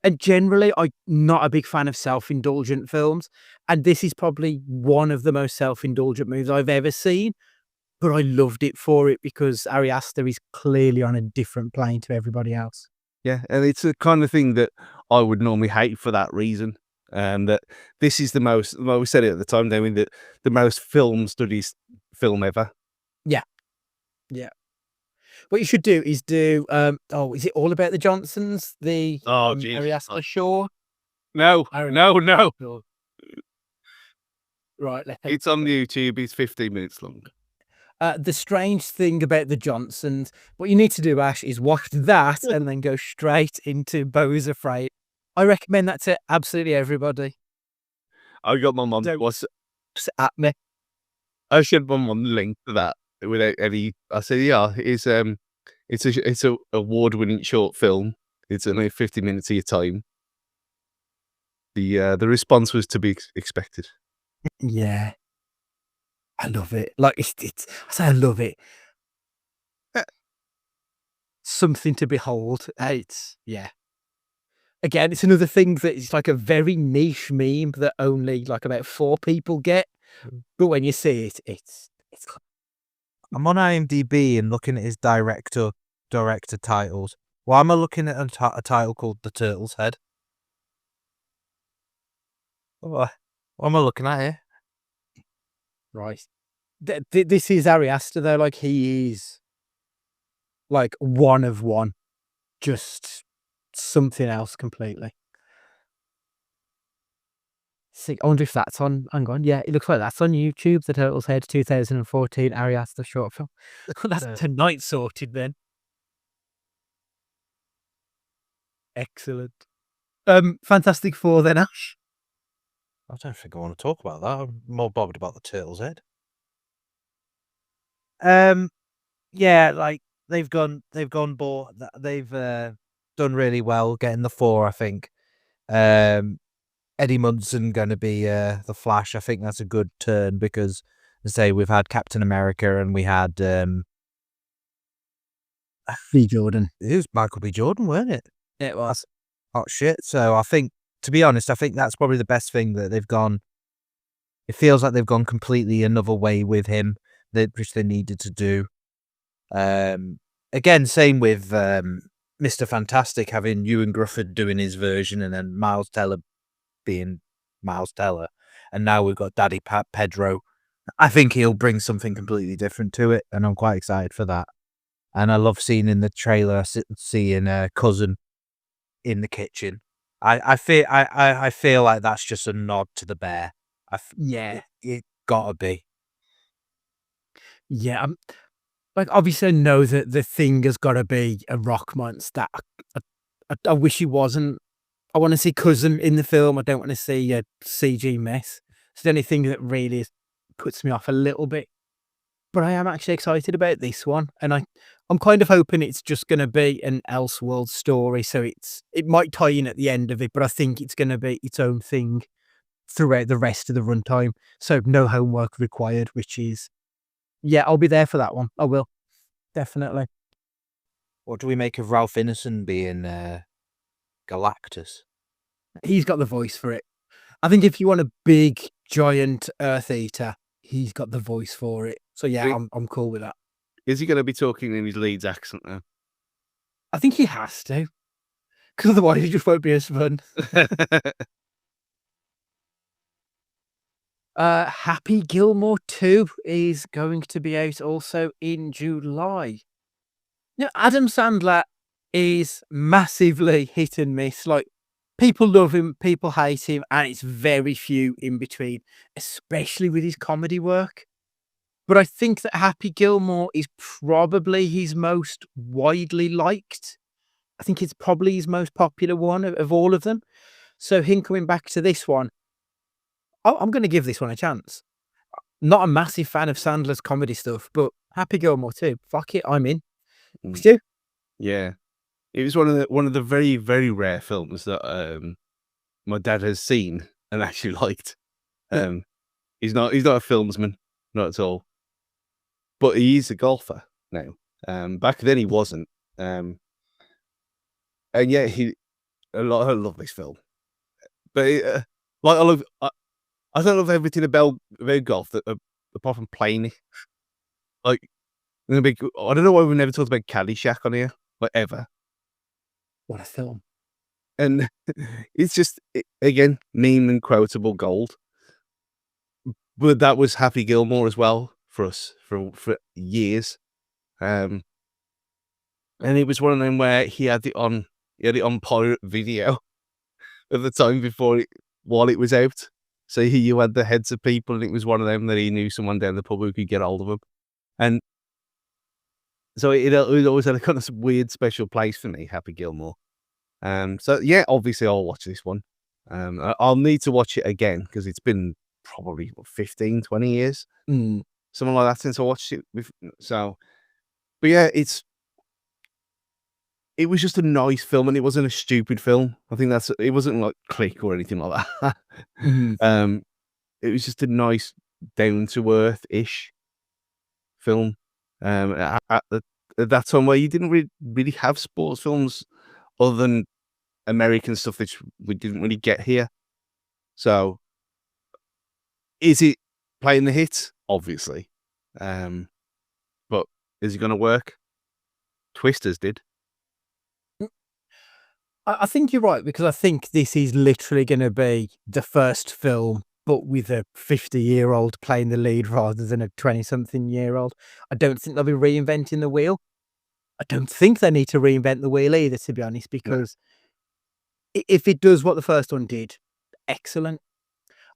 And generally, I'm not a big fan of self-indulgent films, and this is probably one of the most self-indulgent movies I've ever seen. But I loved it for it because Ari Aster is clearly on a different plane to everybody else. Yeah, and it's the kind of thing that I would normally hate for that reason. That this is the most. Well, we said it at the time, Damien, that the most film studies film ever. Yeah. What you should do is do. Is it all about the Johnsons? The Geez. Ari Aster Shaw. No. Right. It's on YouTube. It's 15 minutes long. The strange thing about the Johnsons, what you need to do, Ash, is watch that and then go straight into Beau is Afraid. I recommend that to absolutely everybody. I got my mum. Just at me. I shared my mum the link to that without any. I said, yeah, it's a award-winning short film. It's only 50 minutes of your time. The response was to be expected. Yeah. I love it. Like it's I say I love it. Something to behold. It's Again, it's another thing that is like a very niche meme that only like about 4 people get. But when you see it, it's I'm on IMDb and looking at his director titles. Why am I looking at a title called The Turtle's Head? What am I looking at here? right. This is Ari Aster though. Like he is like one of one, just something else completely. See, I wonder if that's on. Hang on, yeah, it looks like that's on YouTube. The Turtles Head 2014 Ari Aster short film. That's tonight sorted then. Excellent. Fantastic Four then, Ash. I don't think I want to talk about that. I'm more bothered about the Turtles' Head. Yeah, like they've done really well getting the 4. I think. Eddie Munson going to be the Flash. I think that's a good turn because, as I say, we've had Captain America and we had B. Jordan. it was Michael B. Jordan, weren't it? It was. Hot shit. So I think, to be honest, I think that's probably the best thing that they've gone. It feels like they've gone completely another way with him, which they needed to do. Again, same with Mr. Fantastic, having Ewan Grufford doing his version and then Miles Teller being Miles Teller. And now we've got Daddy Pedro. I think he'll bring something completely different to it, and I'm quite excited for that. And I love seeing in the trailer, seeing Cousin in the kitchen. I feel like that's just a nod to the bear. Yeah. It gotta be. Yeah, like obviously I know that the thing has got to be a rock monster. I wish he wasn't. I want to see Cousin in the film. I don't want to see a CG mess. It's the only thing that really puts me off a little bit. But I am actually excited about this one, and I'm kind of hoping it's just going to be an Elseworld story. So it might tie in at the end of it, but I think it's going to be its own thing throughout the rest of the runtime. So no homework required, which is, yeah, I'll be there for that one. I will. Definitely. What do we make of Ralph Ineson being Galactus? He's got the voice for it. I think if you want a big, giant Earth Eater, he's got the voice for it. So yeah, I'm cool with that. Is he going to be talking in his Leeds accent now? I think he has to, because otherwise he just won't be as fun. Happy Gilmore 2 is going to be out also in July. Now, Adam Sandler is massively hit and miss. Like, people love him, people hate him, and it's very few in between, especially with his comedy work. But I think that Happy Gilmore is probably his most widely liked. I think it's probably his most popular one of all of them. So him coming back to this one, I'm going to give this one a chance. Not a massive fan of Sandler's comedy stuff, but Happy Gilmore 2, fuck it, I'm in. You? Yeah, it was one of the very, very rare films that my dad has seen and actually liked. He's not a filmsman, not at all, but he is a golfer now. Back then he wasn't, and yeah, I love this film, but like I don't love everything about golf that apart from playing it. Like, I don't know why we've never talked about Caddyshack on here, like ever. What a film. And it's just, again, meme and quotable gold. But that was Happy Gilmore as well for us for years. And it was one of them where he had it on pirate video at the time while it was out. So you had the heads of people, and it was one of them that he knew someone down the pub who could get hold of him. And so it always had a kind of weird special place for me, Happy Gilmore. So yeah, obviously I'll watch this one. I'll need to watch it again because it's been probably 15, 20 years, something like that since I watched it. But yeah, it was just a nice film, and it wasn't a stupid film. I think it wasn't like Click or anything like that. It was just a nice, down to earth-ish film. At that time where you didn't really have sports films other than American stuff, which we didn't really get here. So, is it playing the hit? Obviously. But is it going to work? Twisters did. I think you're right, because I think this is literally going to be the first film, but with a 50-year-old playing the lead rather than a 20-something-year-old. I don't think they'll be reinventing the wheel. I don't think they need to reinvent the wheel either, to be honest, because if it does what the first one did, excellent.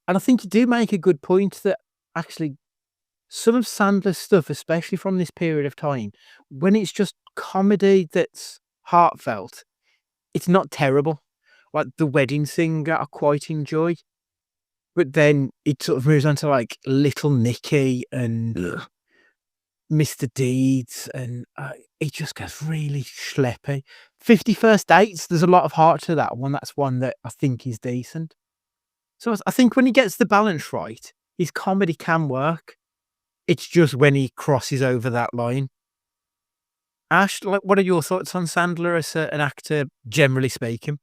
And I think you do make a good point that actually some of Sandler's stuff, especially from this period of time, when it's just comedy that's heartfelt, it's not terrible. Like The Wedding Singer, I quite enjoy. But then it sort of moves on to like Little Nicky and Mr. Deeds, and it just gets really schleppy. 51st Dates, there's a lot of heart to that one. That's one that I think is decent. So I think when he gets the balance right, his comedy can work. It's just when he crosses over that line. Ash, like, what are your thoughts on Sandler as an actor, generally speaking?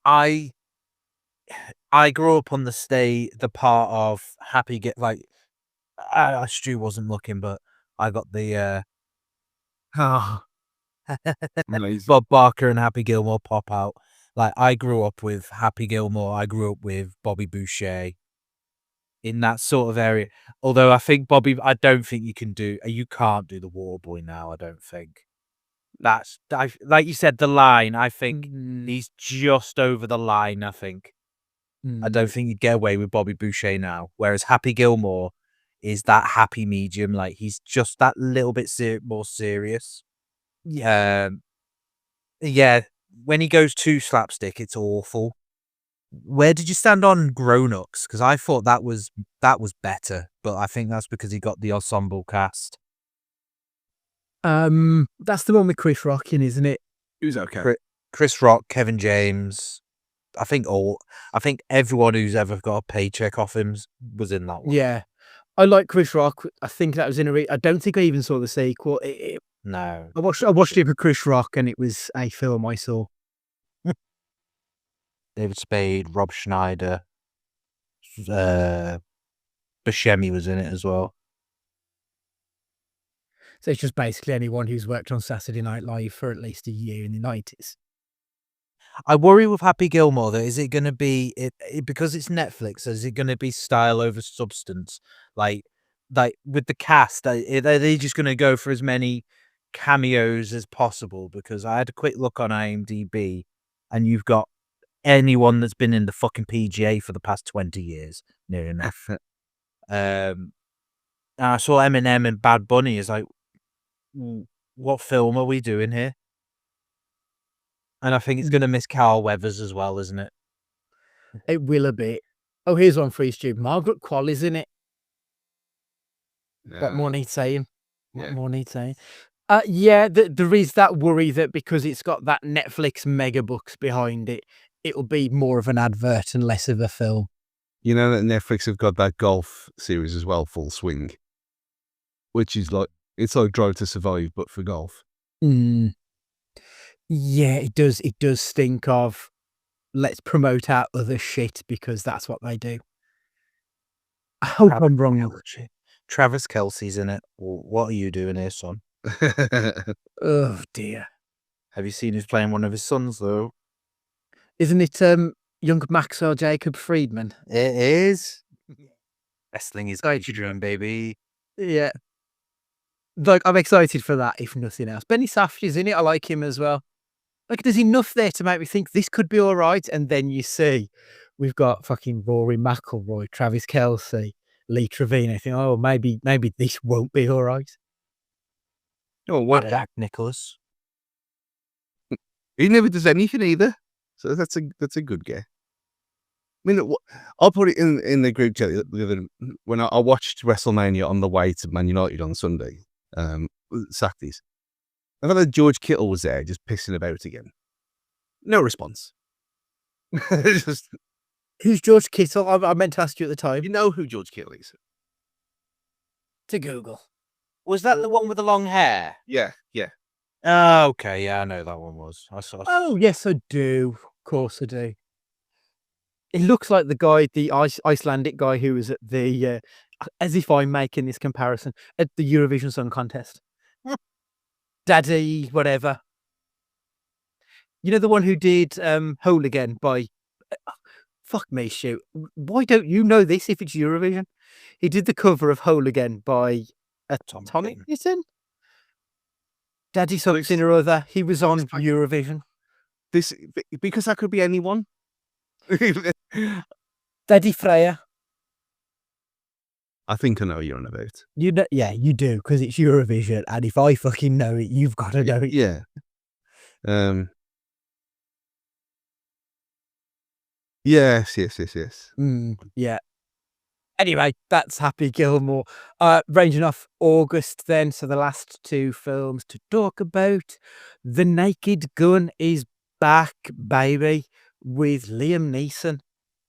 I grew up on the part of Happy Get like Stu wasn't looking, but I got the Amazing. Bob Barker and Happy Gilmore pop out. Like I grew up with Happy Gilmore. I grew up with Bobby Boucher in that sort of area. Although I think I don't think you can't do the Warboy now. I don't think like you said, the line. I think he's just over the line. I think. I don't think you'd get away with Bobby Boucher now. Whereas Happy Gilmore is that happy medium. Like he's just that little bit more serious. Yeah. When he goes too slapstick, it's awful. Where did you stand on Grown Ups? Because I thought that was better, but I think that's because he got the ensemble cast. That's the one with Chris Rock in, isn't it? It was okay. Chris Rock, Kevin James. I think everyone who's ever got a paycheck off him was in that one. Yeah, I like Chris Rock. I think that was I don't think I even saw the sequel. No, I watched it with Chris Rock, and it was a film I saw. David Spade, Rob Schneider, Buscemi was in it as well. So it's just basically anyone who's worked on Saturday Night Live for at least a year in the 90s. I worry with Happy Gilmore, though, is it going to be, because it's Netflix, is it going to be style over substance? Like with the cast, are they just going to go for as many cameos as possible? Because I had a quick look on IMDb, and you've got anyone that's been in the fucking PGA for the past 20 years, near enough. And I saw Eminem and Bad Bunny. Is like, what film are we doing here? And I think it's going to miss Carl Weathers as well, isn't it? It will a bit. Oh, here's one for you, Stu. Margaret Qualley's in it. What more need saying? What more need saying? Yeah, there is that worry that because it's got that Netflix mega bucks behind it, it'll be more of an advert and less of a film. You know that Netflix have got that golf series as well, Full Swing, which is like, it's like Drive to Survive, but for golf. Yeah, it does. It does stink of let's promote our other shit because that's what they do. I hope I'm wrong. Travis Kelce's in it. What are you doing here, son? Oh dear. Have you seen who's playing one of his sons though? Isn't it young Maxwell Jacob Friedman? It is. Wrestling is dream, baby. Yeah. Like, I'm excited for that, if nothing else. Benny Safdie is in it. I like him as well. Like, there's enough there to make me think this could be all right. And then you see we've got fucking Rory McIlroy, Travis Kelce, Lee Trevino. I think, oh, maybe this won't be all right. Oh, what? Jack Nicholas. He never does anything either. So that's a good guess. I mean, I'll put it in the group chat when I watched WrestleMania on the way to Man United on Sunday, Saturdays. I thought that George Kittle was there just pissing about again. No response. Who's George Kittle? I meant to ask you at the time. You know who George Kittle is? To Google. Was that the one with the long hair? Yeah. Oh, okay. Yeah, I know that one was. I saw. Oh, yes, I do. Of course I do. It looks like the guy, the Icelandic guy who was at the, as if I'm making this comparison, at the Eurovision Song Contest. Daddy, whatever. You know, the one who did Whole Again by... fuck me, shoot. Why don't you know this if it's Eurovision? He did the cover of Whole Again by Tonic Newton? Daddy something or other. He was on Eurovision. Because that could be anyone. Daddy Freya. I think I know what you're on about. You know, yeah, you do, because it's Eurovision, and if I fucking know it, you've got to know it. Yeah. Yes. Yeah. Anyway, that's Happy Gilmore. Ranging off August then, so the last two films to talk about. The Naked Gun is back, baby, with Liam Neeson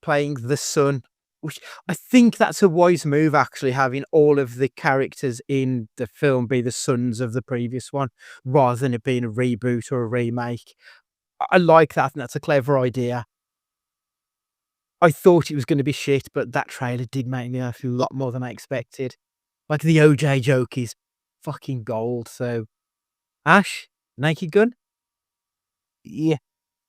playing the son, which I think that's a wise move, actually, having all of the characters in the film be the sons of the previous one, rather than it being a reboot or a remake. I like that, and that's a clever idea. I thought it was going to be shit, but that trailer did make me laugh a lot more than I expected. Like, the OJ joke is fucking gold. So, Ash, Naked Gun? Yeah.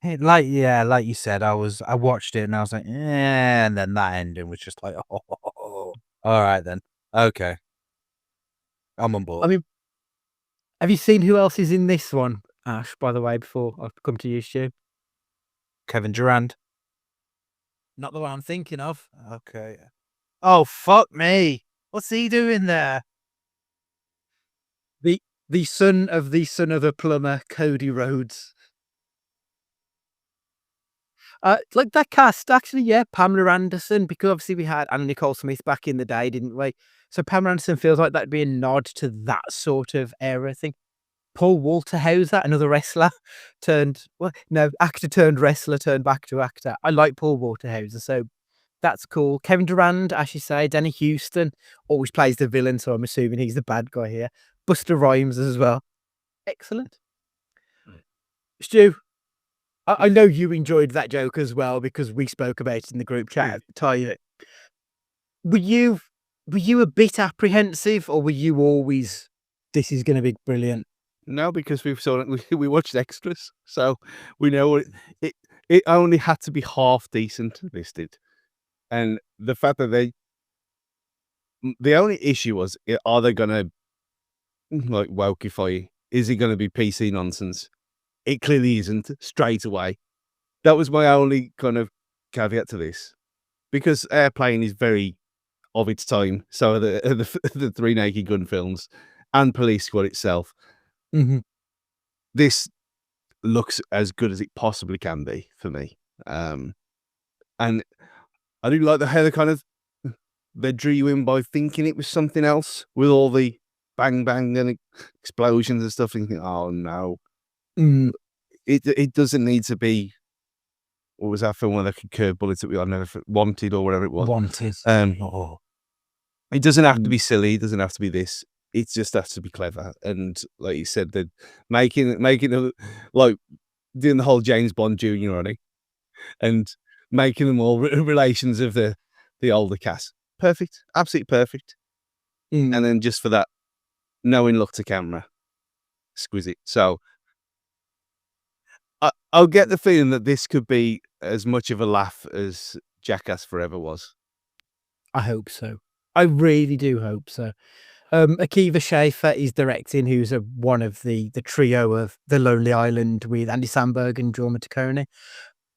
Like you said, I watched it and I was like, and then that ending was just like, all right then. Okay. I'm on board. I mean, have you seen who else is in this one, Ash, by the way, before I come to you, Stu? Kevin Durant. Not the one I'm thinking of. Okay. Oh, fuck me. What's he doing there? The son of a plumber, Cody Rhodes. Like that cast, actually, yeah, Pamela Anderson, because obviously we had Anna Nicole Smith back in the day, didn't we? So Pamela Anderson feels like that'd be a nod to that sort of era thing. Paul Walter Hauser, another wrestler, actor turned wrestler, turned back to actor. I like Paul Walter Hauser, so that's cool. Kevin Durant, as you say, Danny Houston always plays the villain, so I'm assuming he's the bad guy here. Buster Rhymes as well. Excellent. Stu, I know you enjoyed that joke as well because we spoke about it in the group chat at the time. Were you a bit apprehensive, or were you always, this is going to be brilliant? No, because we watched extras, so we know it only had to be half decent listed, and the fact that the only issue was, are they gonna like wokeify? Is it gonna be PC nonsense? It clearly isn't straight away. That was my only kind of caveat to this, because Airplane is very of its time. So are the three Naked Gun films and Police Squad itself. Mm-hmm. This looks as good as it possibly can be for me. And I do like how they drew you in by thinking it was something else with all the bang bang and explosions and stuff, thinking, oh no. It doesn't need to be, what was that film where they could curve bullets that I never Wanted or whatever it was. Wanted. It doesn't have to be silly. It doesn't have to be this. It just has to be clever. And like you said, that making like doing the whole James Bond Jr. on it and making them all relations of the older cast. Perfect. Absolutely perfect. And then just for that knowing look to camera. Exquisite. So I'll get the feeling that this could be as much of a laugh as Jackass Forever was. I hope so. I really do hope so. Akiva Schaffer is directing, who's one of the trio of The Lonely Island with Andy Samberg and Jorma Taccone.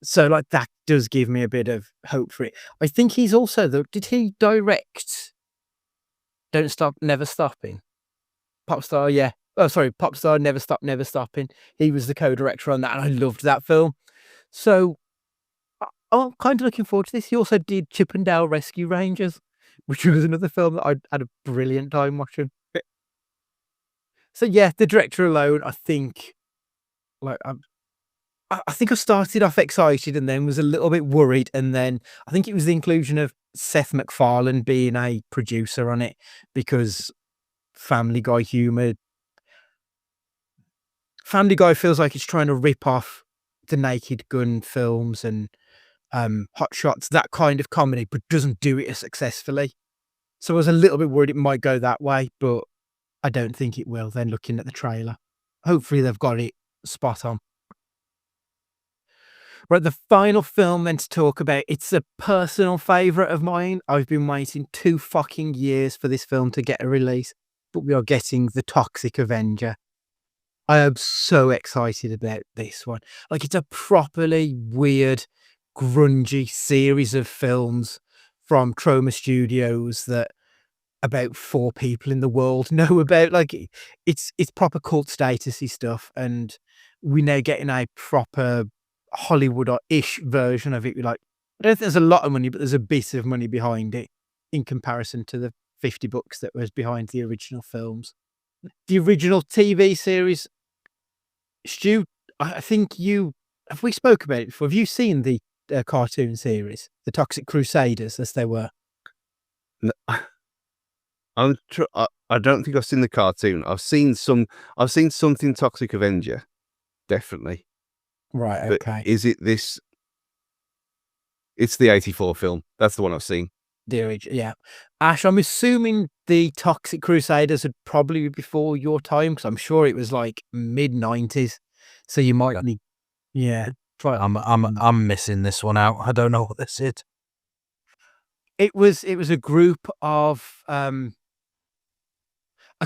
So like that does give me a bit of hope for it. I think he's also did he direct Don't Stop Never Stopping? Popstar, yeah. Oh, sorry, Popstar Never Stop Never Stopping. He was the co-director on that, and I loved that film. So I'm kind of looking forward to this. He also did Chippendale Rescue Rangers, which was another film that I had a brilliant time watching. So yeah, the director alone, I think, like I think I started off excited and then was a little bit worried, and then I think it was the inclusion of Seth MacFarlane being a producer on it, because Family Guy humor. Family Guy feels like it's trying to rip off the Naked Gun films and Hot Shots, that kind of comedy, but doesn't do it as successfully. So I was a little bit worried it might go that way, but I don't think it will then, looking at the trailer. Hopefully they've got it spot on. Right, the final film then to talk about, it's a personal favourite of mine. I've been waiting 2 fucking years for this film to get a release, but we are getting The Toxic Avenger. I am so excited about this one. Like, it's a properly weird, grungy series of films from Troma Studios that about 4 people in the world know about. Like it's proper cult statusy stuff, and we're now getting a proper Hollywood-ish version of it. Like, I don't think there's a lot of money, but there's a bit of money behind it in comparison to the $50 that was behind the original films. The original TV series, Stu, I think have we spoke about it before? Have you seen the cartoon series, the Toxic Crusaders, as they were? No, I don't think I've seen the cartoon. I've seen something Toxic Avenger, definitely. Right. But Okay. is it this? It's the '84 film. That's the one I've seen. The original, yeah. Ash, I'm assuming the Toxic Crusaders would probably be before your time, because I'm sure it was like mid-90s. So you might need, yeah. Right, I'm missing this one out. I don't know what this is. It was a group of a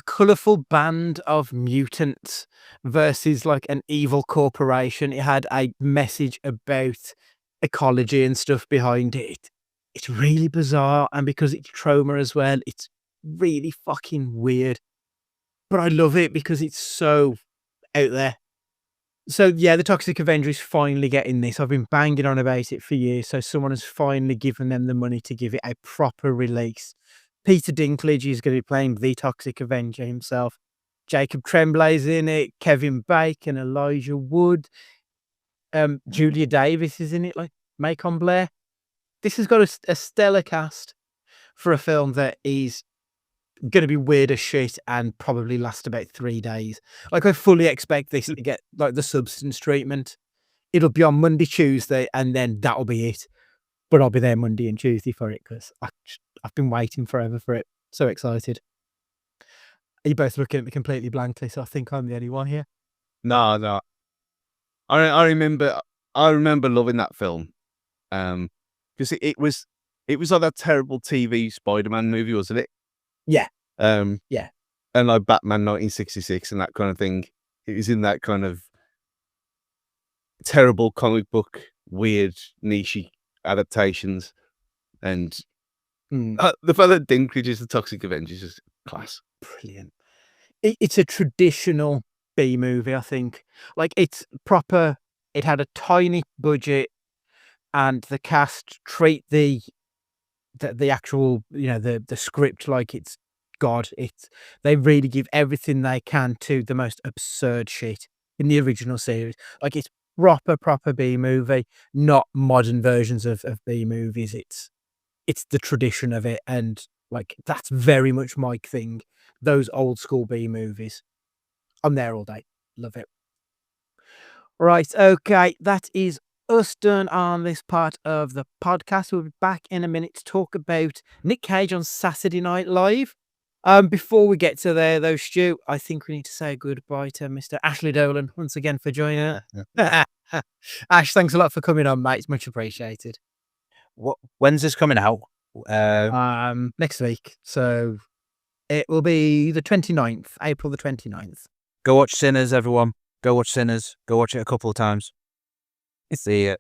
colourful band of mutants versus like an evil corporation. It had a message about ecology and stuff behind it. It's really bizarre, and because it's trauma as well, it's really fucking weird. But I love it because it's so out there. So yeah, the Toxic Avenger is finally getting this. I've been banging on about it for years, so someone has finally given them the money to give it a proper release. Peter Dinklage is going to be playing the Toxic Avenger himself. Jacob Tremblay's in it. Kevin Bacon, Elijah Wood, Julia Davis is in it, like Macon Blair. This has got a stellar cast for a film that is going to be weird as shit and probably last about 3 days. Like, I fully expect this to get like the substance treatment. It'll be on Monday, Tuesday, and then that'll be it. But I'll be there Monday and Tuesday for it because I've been waiting forever for it. So excited. Are you both looking at me completely blankly? So I think I'm the only one here. No. I remember loving that film. Because it was like that terrible TV Spider-Man movie, wasn't it? Yeah. Yeah. And like Batman 1966 and that kind of thing. It was in that kind of terrible comic book, weird, niche adaptations. And the fact that Dinklage is the Toxic Avenger is just class. Brilliant. It's a traditional B movie, I think. Like, it's proper. It had a tiny budget, and the cast treat the actual, the script like it's God. They really give everything they can to the most absurd shit in the original series. Like, it's proper B movie, not modern versions of B movies. It's the tradition of it, and like that's very much my thing. Those old school B movies. I'm there all day. Love it. Right, okay, that is us done on this part of the podcast. We'll be back in a minute to talk about Nick Cage on Saturday Night Live. Before we get to there, though, Stu, I think we need to say goodbye to Mr. Ashley Dolan once again for joining us. Ash, thanks a lot for coming on, mate. It's much appreciated. When's this coming out? Next week. So it will be the 29th, April the 29th. Go watch Sinners, everyone. Go watch Sinners. Go watch it a couple of times. See you.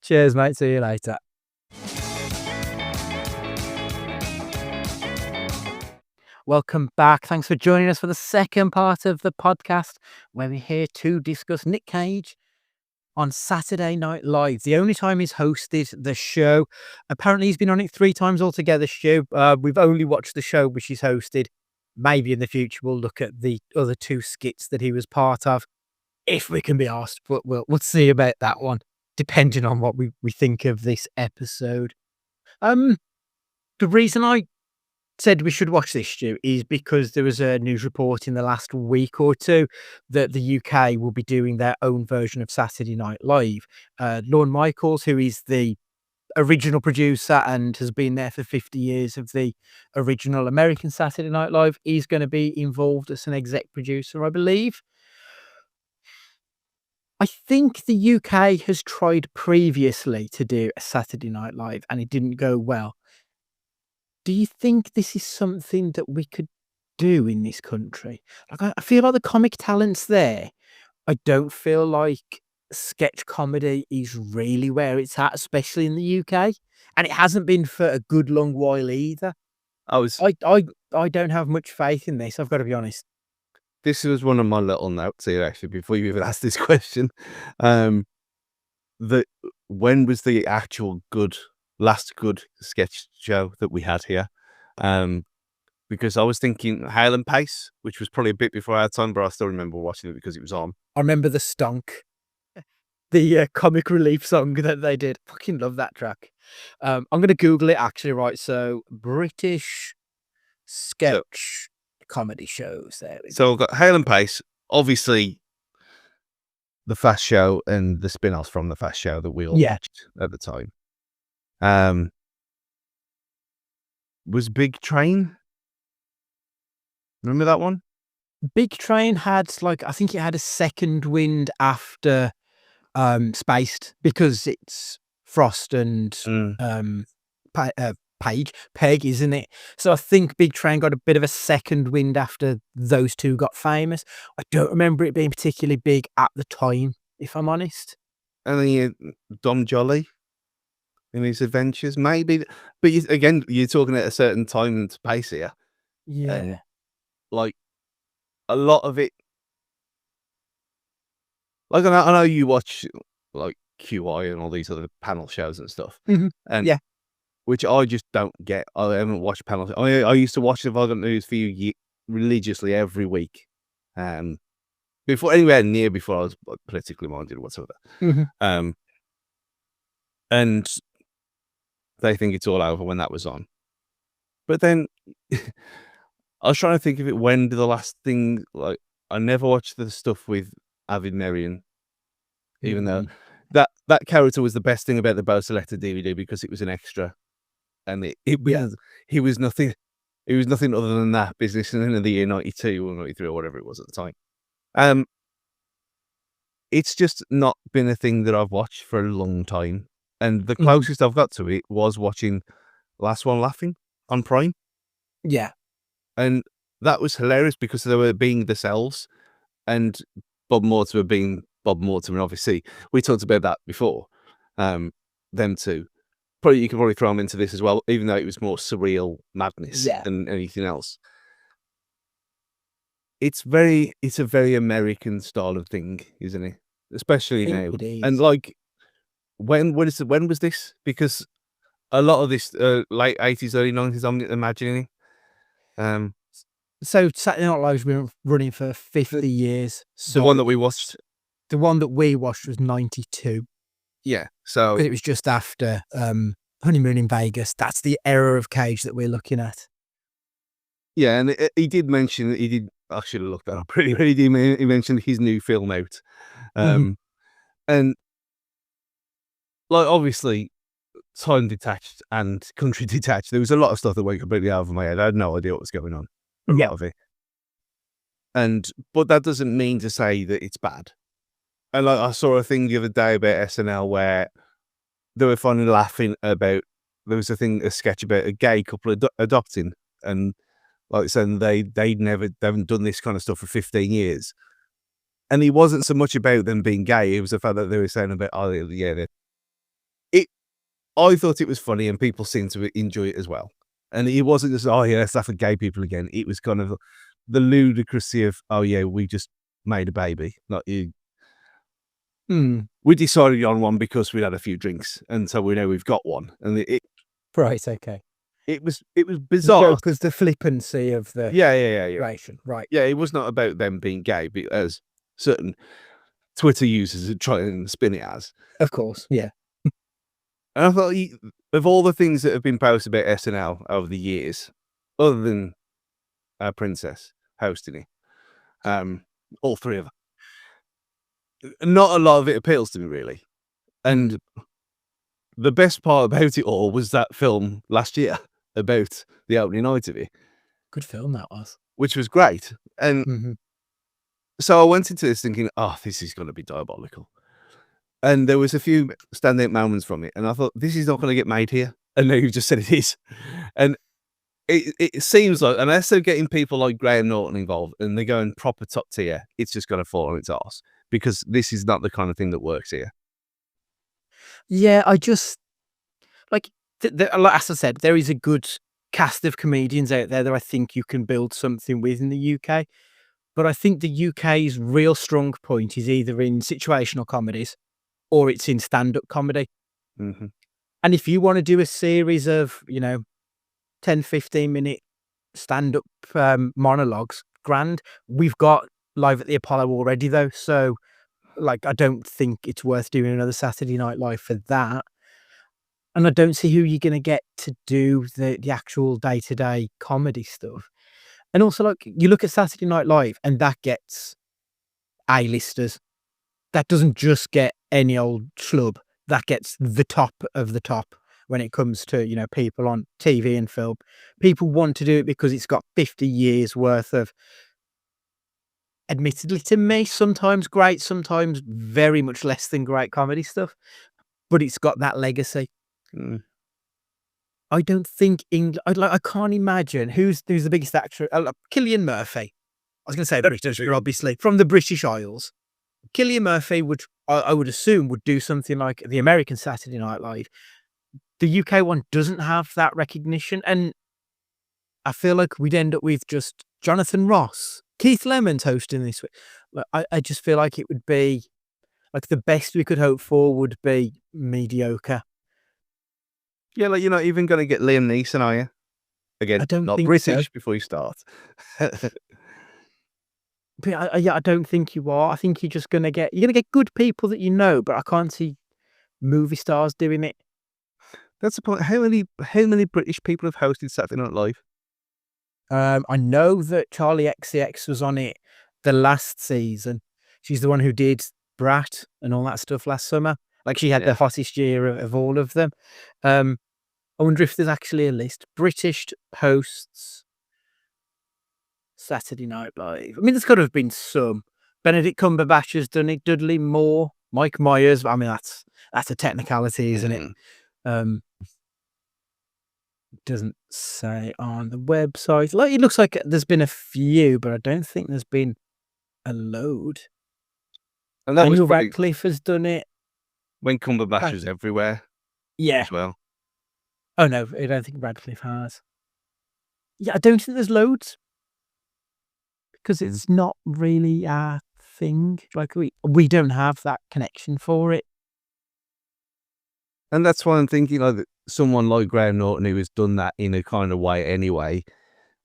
Cheers, mate. See you later. Welcome back. Thanks for joining us for the second part of the podcast, where we're here to discuss Nick Cage on Saturday Night Live. The only time he's hosted the show. Apparently, he's been on it 3 times altogether, Stu. We've only watched the show which he's hosted. Maybe in the future we'll look at the other 2 skits that he was part of, if we can be asked. But we'll see about that one, depending on what we think of this episode. The reason I said we should watch this, Stu, is because there was a news report in the last week or two that the UK will be doing their own version of Saturday Night Live. Lorne Michaels, who is the original producer and has been there for 50 years of the original American Saturday Night Live, is going to be involved as an exec producer, I believe. I think the UK has tried previously to do a Saturday Night Live and it didn't go well. Do you think this is something that we could do in this country? Like, I feel like the comic talent's there. I don't feel like sketch comedy is really where it's at, especially in the UK. And it hasn't been for a good long while either. I don't have much faith in this. I've got to be honest. This was one of my little notes here, actually, before you even asked this question. That when was the actual last good sketch show that we had here? Because I was thinking Hale and Pace, which was probably a bit before our time, but I still remember watching it because it was on. I remember the Stonk, the comic relief song that they did. Fucking love that track. I'm going to Google it actually, right? So British sketch comedy shows. There we go. So I've got Hale and Pace, obviously the Fast Show and the spin-offs from the Fast Show that we all watched at the time. Was Big Train? Remember that one? Big Train had I think it had a second wind after Spaced, because it's Frost and Peg, isn't it? So I think Big Train got a bit of a second wind after those two got famous. I don't remember it being particularly big at the time, if I'm honest. And then Dom Jolly in his adventures, maybe. But again, you're talking at a certain time and space here. Yeah. Like, a lot of it. Like, I know you watch like QI and all these other panel shows and stuff. Mhm. And Yeah. which I just don't get. I haven't watched panel. I used to watch the Violent News for you religiously every week. Before anywhere near before I was politically minded or whatsoever. Mhm. And they think it's all over when that was on. But then I was trying to think of it. When did the last thing, like, I never watched the stuff with Avid Marion, even though that character was the best thing about the Bo Selector DVD, because it was an extra, and he was nothing other than that business in the year 92 or 93 or whatever it was at the time. It's just not been a thing that I've watched for a long time, and the closest I've got to it was watching Last One Laughing on Prime. Yeah. And that was hilarious because they were being themselves, and Bob Mortimer being Bob Mortimer. Obviously, we talked about that before. Them two. You could probably throw them into this as well, even though it was more surreal madness than anything else. It's a very American style of thing, isn't it? Especially now. It is. And like, when was this? Because a lot of this late 80s, early 90s, I'm imagining. So Saturday Night Live's been running for 50 years. So the one that we watched. The one that we watched was 92. Yeah. So Because it was just after Honeymoon in Vegas. That's the era of Cage that we're looking at. Yeah, and he did mention I should have looked that up. Pretty really did. He mentioned his new film out, and like, obviously, time detached and country detached. There was a lot of stuff that went completely out of my head. I had no idea what was going on. A lot of it, but that doesn't mean to say that it's bad. And like, I saw a thing the other day about SNL where they were finally laughing about. There was a sketch about a gay couple adopting, and like saying they haven't done this kind of stuff for 15 years. And it wasn't so much about them being gay. It was the fact that they were saying about, I thought it was funny, and people seemed to enjoy it as well. And it wasn't just, let's laugh at gay people again. It was kind of the ludicrousy of, we just made a baby. Like, we decided on one because we'd had a few drinks, and so we know we've got one. And right, okay. It was bizarre because the flippancy of the relation, right? Yeah, it was not about them being gay, but as certain Twitter users are trying to spin it as. Of course, yeah. And I thought, of all the things that have been posted about SNL over the years, other than our princess hosting it, all three of them, not a lot of it appeals to me, really. And the best part about it all was that film last year about the opening night of it. Good film that was. Which was great. And so I went into this thinking, this is going to be diabolical. And there was a few standout moments from it. And I thought, this is not going to get made here. And now you've just said it is. And it seems like, unless they're getting people like Graham Norton involved and they're going proper top tier, it's just going to fall on its arse. Because this is not the kind of thing that works here. Yeah, I just, like as I said, there is a good cast of comedians out there that I think you can build something with in the UK. But I think the UK's real strong point is either in situational comedies or it's in stand-up comedy. Mm-hmm. And if you want to do a series of, 10, 15-minute stand-up monologues, grand. We've got Live at the Apollo already, though. So, like, I don't think it's worth doing another Saturday Night Live for that. And I don't see who you're going to get to do the actual day-to-day comedy stuff. And also, like, you look at Saturday Night Live and that gets A-listers. That doesn't just get any old schlub. That gets the top of the top when it comes to, people on TV and film. People want to do it because it's got 50 years worth of, admittedly to me, sometimes great, sometimes very much less than great comedy stuff. But it's got that legacy. Mm. I don't think England. I can't imagine who's the biggest actor. Cillian Murphy. I was going to say British, obviously from the British Isles. Cillian Murphy would, I would assume, would do something like the American Saturday Night Live. The UK one doesn't have that recognition, and I feel like we'd end up with just Jonathan Ross, Keith Lemon's hosting this week. I just feel like it would be like the best we could hope for would be mediocre. Yeah, like you're not even going to get Liam Neeson, are you? Again, I don't not think British so. before you start. But I don't think you are. I think you're gonna get good people that you know, but I can't see movie stars doing it. That's the point. How many British people have hosted Saturday Night Live? I know that Charlie XCX was on it the last season. She's the one who did Brat and all that stuff last summer. Like she had the hottest year of all of them. I wonder if there's actually a list. British hosts Saturday Night Live. I mean, there's got to have been some. Benedict Cumberbatch has done it. Dudley Moore, Mike Myers. I mean, that's a technicality, isn't it? Doesn't say on the website. Like, it looks like there's been a few, but I don't think there's been a load. And that Daniel was probably Radcliffe has done it. when Cumberbatch was everywhere Yeah. as well. Oh no, I don't think Radcliffe has. Yeah, I don't think there's loads because it's not really our thing. Like we don't have that connection for it. And that's why I'm thinking that someone like Graham Norton, who has done that in a kind of way anyway,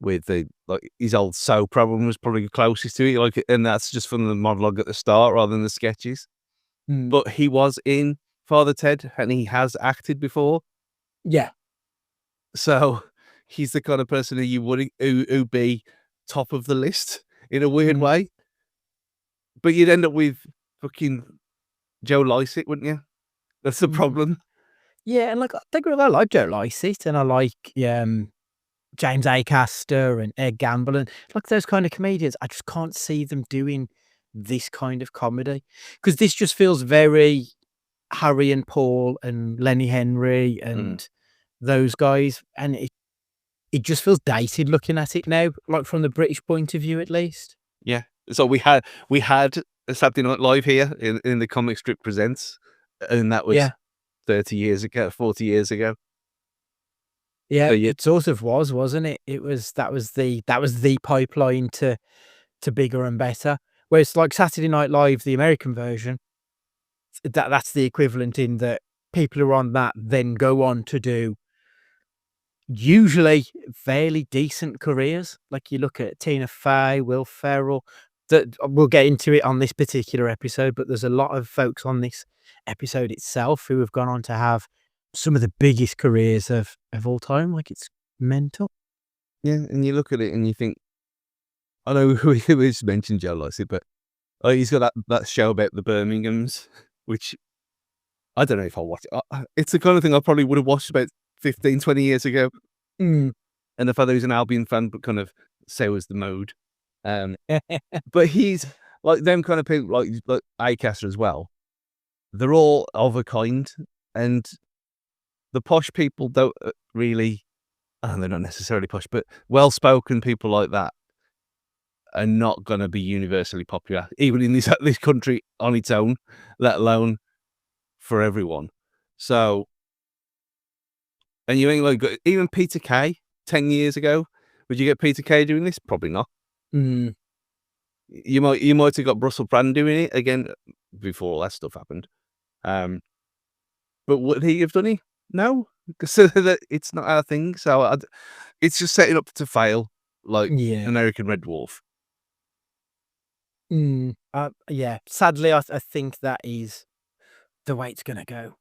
with his old soap album was probably closest to it. And that's just from the monologue at the start rather than the sketches. But he was in Father Ted and he has acted before. Yeah. So he's the kind of person who be top of the list in a weird way. But you'd end up with fucking Joe Lycett, wouldn't you? That's the problem. Yeah, and I like Joe Lycett and I like James Acaster and Ed Gamble and like those kind of comedians. I just can't see them doing this kind of comedy because this just feels very Harry and Paul and Lenny Henry and those guys, and it just feels dated looking at it now, like from the British point of view, at least. Yeah. So we had a Saturday Night Live here in the Comic Strip Presents, and that was 30 years ago, 40 years ago. Yeah, it sort of was, wasn't it? That was the pipeline to bigger and better. Whereas like Saturday Night Live, the American version, that's the equivalent in that people who are on that then go on to do usually fairly decent careers. Like you look at Tina Fey, Will Ferrell. That we'll get into it on this particular episode, but there's a lot of folks on this episode itself who have gone on to have some of the biggest careers of all time. Like it's mental. Yeah, and you look at it and you think, I know who is mentioned Joe Lycett, but he's got that show about the Birminghams, which I don't know if I'll watch it. It's the kind of thing I probably would have watched about 15, 20 years ago. And the fact that he's an Albion fan, but kind of sours the mood. But he's like them kind of people, like Acaster as well. They're all of a kind, and the posh people don't really, they're not necessarily posh, but well-spoken people like that are not going to be universally popular, even in this country on its own, let alone for everyone. So, and you ain't like even Peter Kay, 10 years ago, would you get Peter Kay doing this? Probably not. Mm. You might have got Russell Brand doing it again before all that stuff happened. But would he have done it? No, because it's not our thing. So it's just setting up to fail, like Yeah. American Red Dwarf. Yeah. Sadly, I think that is the way it's going to go.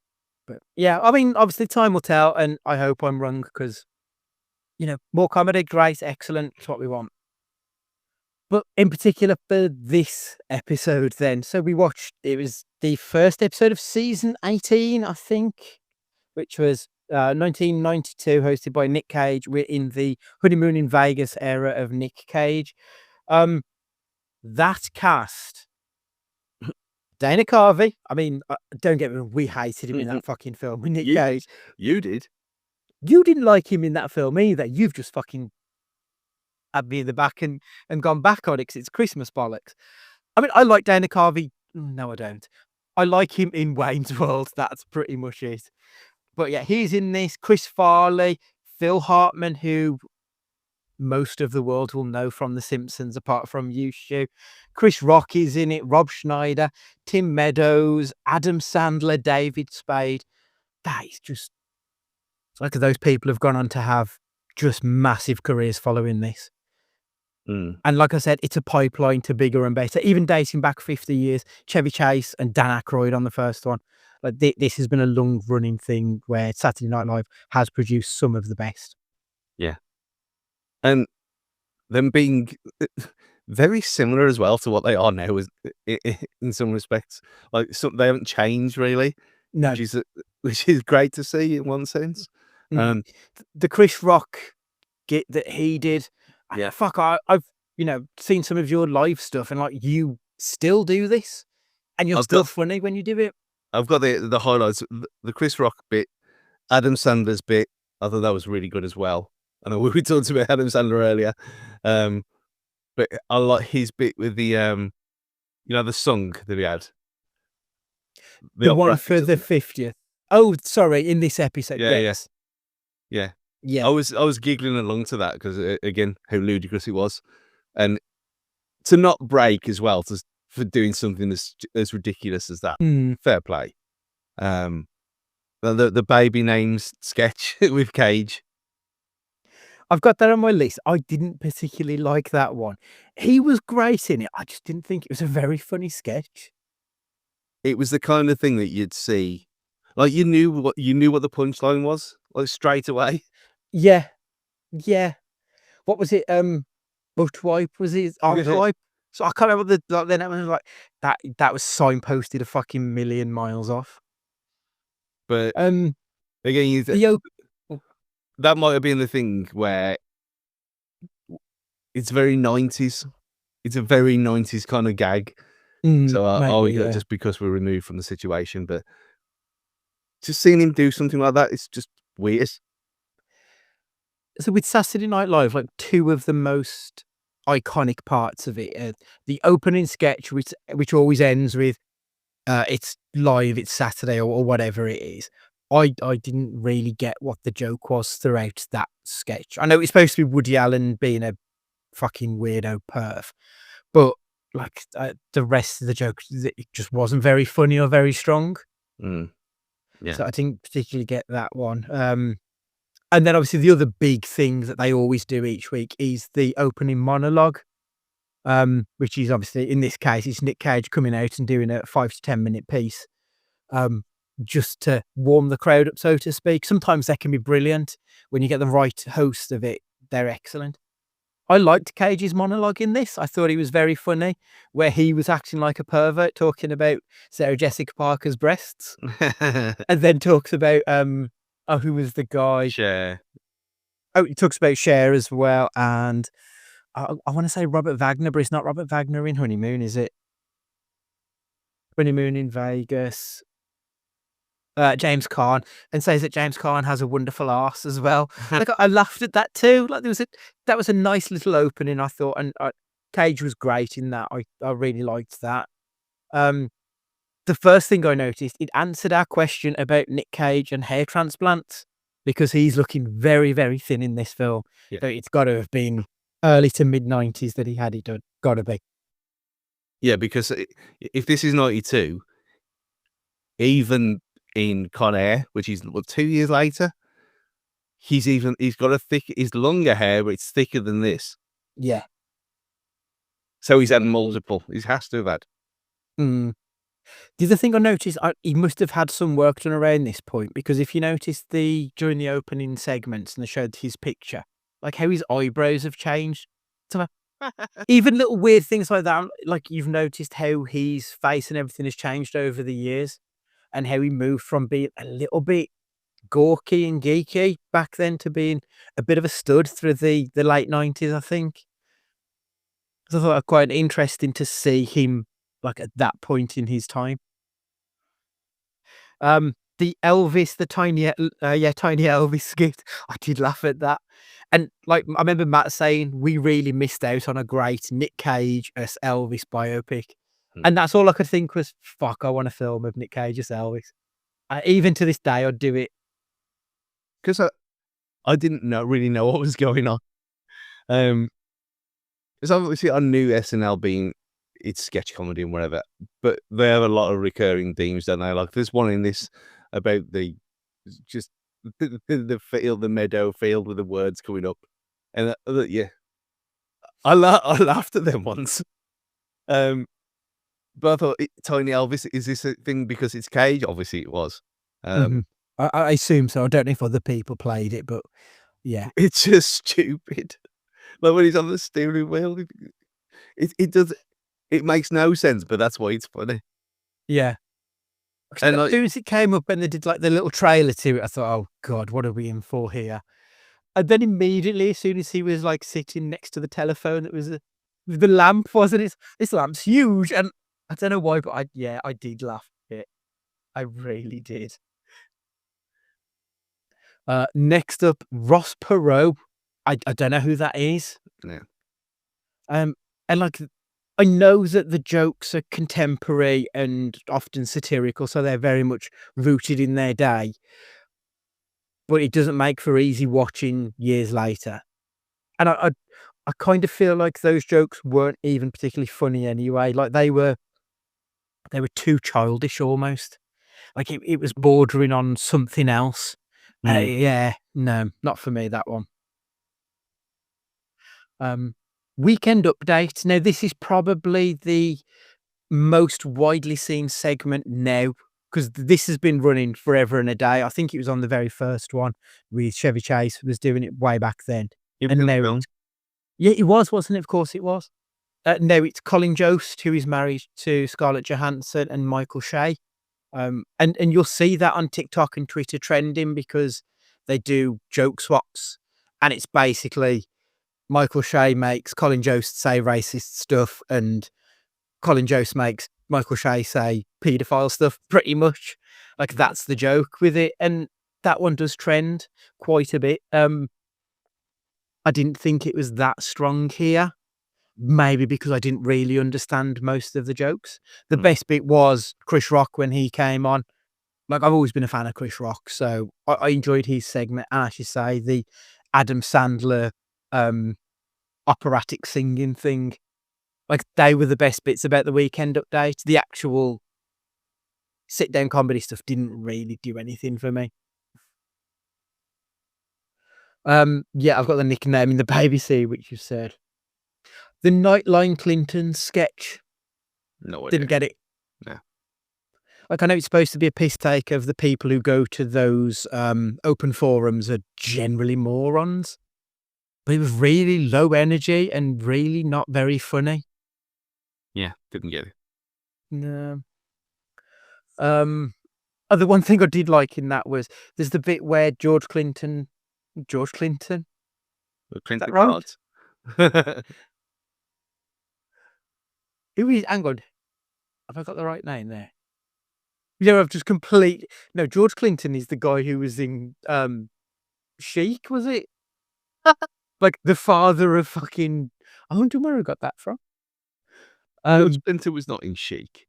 But yeah, I mean, obviously time will tell, and I hope I'm wrong because, more comedy, great, excellent. It's what we want. But in particular for this episode then, so it was the first episode of season 18, I think, which was 1992, hosted by Nick Cage. We're in the Honeymoon in Vegas era of Nick Cage. That cast, Dana Carvey, I mean, don't get me wrong, we hated him in that fucking film with Nick Cage. You did. You didn't like him in that film either. You've just fucking had me in the back and gone back on it because it's Christmas bollocks. I mean, I like Dana Carvey. No, I don't. I like him in Wayne's World. That's pretty much it. But yeah, he's in this. Chris Farley, Phil Hartman, who most of the world will know from The Simpsons, apart from you, Stu. Chris Rock is in it. Rob Schneider, Tim Meadows, Adam Sandler, David Spade. That is just... It's like those people have gone on to have just massive careers following this. Mm. And like I said, it's a pipeline to bigger and better. Even dating back 50 years, Chevy Chase and Dan Aykroyd on the first one. Like this has been a long-running thing where Saturday Night Live has produced some of the best. Yeah. And them being very similar as well to what they are now in some respects. Like they haven't changed really. No. Which is great to see in one sense. The Chris Rock git that he did. Yeah. Fuck, I've seen some of your live stuff and like you still do this and you're still funny when you do it. I've got the highlights. The Chris Rock bit, Adam Sandler's bit. I thought that was really good as well. I know we talked about Adam Sandler earlier, but I like his bit with the the song that he had. The one for the 50th. Oh, sorry, in this episode. Yeah, yes. Yeah. Yeah. I was giggling along to that because again, how ludicrous it was, and to not break as well for doing something as ridiculous as that. Fair play. The baby names sketch with Cage. I've got that on my list. I didn't particularly like that one. He was great in it. I just didn't think it was a very funny sketch. It was the kind of thing that you'd see, like you knew what the punchline was, like straight away. Yeah. What was it? Butt wipe was his arm wipe. So I can't remember then it was like that was signposted a fucking million miles off. But again, that might have been the thing where it's very 90s. It's a very 90s kind of gag. So just because we're removed from the situation, but just seeing him do something like that, it's just weird. So with Saturday Night Live, like two of the most iconic parts of it, the opening sketch, which always ends with it's live, it's Saturday or whatever it is. I didn't really get what the joke was throughout that sketch. I know it's supposed to be Woody Allen being a fucking weirdo perv, but like the rest of the joke, it just wasn't very funny or very strong. Yeah. So I didn't particularly get that one. And then obviously the other big thing that they always do each week is the opening monologue, which is obviously, in this case, it's Nick Cage coming out and doing a 5 to 10 minute piece, just to warm the crowd up, so to speak. Sometimes they can be brilliant. When you get the right host of it, they're excellent. I liked Cage's monologue in this. I thought he was very funny, where he was acting like a pervert, talking about Sarah Jessica Parker's breasts, and then talks about who was the guy? Cher. Oh, he talks about Cher as well, and I want to say Robert Wagner, but it's not Robert Wagner in Honeymoon, is it? Honeymoon in Vegas. James Caan, and says that James Caan has a wonderful arse as well. Like I laughed at that too. Like that was a nice little opening, I thought, and Cage was great in that. I really liked that. The first thing I noticed, it answered our question about Nick Cage and hair transplants. because he's looking very, very thin in this film. Yeah. So it's got to have been early to mid 90s that he had it done. Got to be. Yeah, because if this is 92, even in Con Air, which is 2 years later, he's got his longer hair, but it's thicker than this. Yeah. So he's had multiple. He has to have had. Mm. The other thing I noticed, he must have had some work done around this point, because if you notice during the opening segments and they showed his picture, like how his eyebrows have changed. So even little weird things like that, like you've noticed how his face and everything has changed over the years, and how he moved from being a little bit gawky and geeky back then to being a bit of a stud through the late 90s, I think. So I thought it was quite interesting to see him like at that point in his time. The Elvis, the tiny Elvis skit, I did laugh at that. And like I remember Matt saying, we really missed out on a great Nick Cage as Elvis biopic. And that's all I could think was, fuck, I want a film of Nick Cage as Elvis. Even to this day, I'd do it. Because I didn't really know what was going on. It's obviously I knew SNL being it's sketch comedy and whatever, but they have a lot of recurring themes, don't they? Like there's one in this about the field, the meadow field with the words coming up, and yeah, I laughed at them once. But I thought Tiny Elvis, is this a thing because it's Cage? Obviously it was. I assume so. I don't know if other people played it, but yeah, it's just stupid. Like when he's on the steering wheel, it makes no sense, but that's why it's funny. Yeah. And as soon as it came up and they did like the little trailer to it, I thought, oh God, what are we in for here? And then immediately, as soon as he was like sitting next to the telephone, it was the lamp, wasn't it? This lamp's huge. And I don't know why, but I did laugh at it. I really did. Next up, Ross Perot. I don't know who that is. Yeah. And like, I know that the jokes are contemporary and often satirical, so they're very much rooted in their day. But it doesn't make for easy watching years later. And I kind of feel like those jokes weren't even particularly funny anyway. Like they were too childish almost. Like it was bordering on something else. Yeah, no, not for me, that one. Weekend Update. Now, this is probably the most widely seen segment now, because this has been running forever and a day. I think it was on the very first one with Chevy Chase, was doing it way back then. And now, yeah, it was, wasn't it? Of course it was. Now it's Colin Jost, who is married to Scarlett Johansson and Michael Shea. And you'll see that on TikTok and Twitter trending because they do joke swaps, and it's basically Michael Shea makes Colin Jost say racist stuff, and Colin Jost makes Michael Shea say paedophile stuff, pretty much. Like that's the joke with it, and that one does trend quite a bit. I didn't think it was that strong here. Maybe because I didn't really understand most of the jokes. The best bit was Chris Rock when he came on. Like I've always been a fan of Chris Rock, so I enjoyed his segment. And I should say the Adam Sandler operatic singing thing. Like they were the best bits about the Weekend Update. The actual sit down comedy stuff didn't really do anything for me. Yeah, I've got the nickname in the BBC, which you said. The Nightline Clinton sketch. No idea. Didn't get it. No. Like I know it's supposed to be a piss take of the people who go to those open forums are generally morons. But it was really low energy and really not very funny. Yeah, didn't get it. No. The one thing I did like in that was there's the bit where George Clinton. Clinton right? cards. Who is? Hang on, have I got the right name there? Yeah, I've just complete. No, George Clinton is the guy who was in Chic, was it? Like the father of fucking. I wonder where I got that from. George Clinton was not in Chic.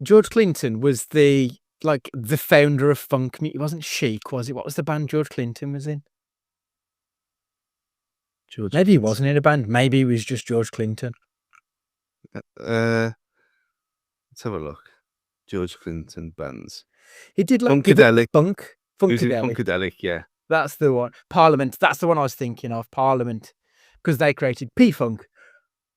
George Clinton was the like the founder of funk music. It wasn't Chic, was it? What was the band George Clinton was in? George Maybe he Clinton. wasn't in a band. Maybe he was just George Clinton. Let's have a look. George Clinton bands. He did like Funkadelic. Funk. Who's in Funkadelic. Funkadelic? Yeah. That's the one. Parliament. That's the one I was thinking of. Parliament, because they created P-Funk.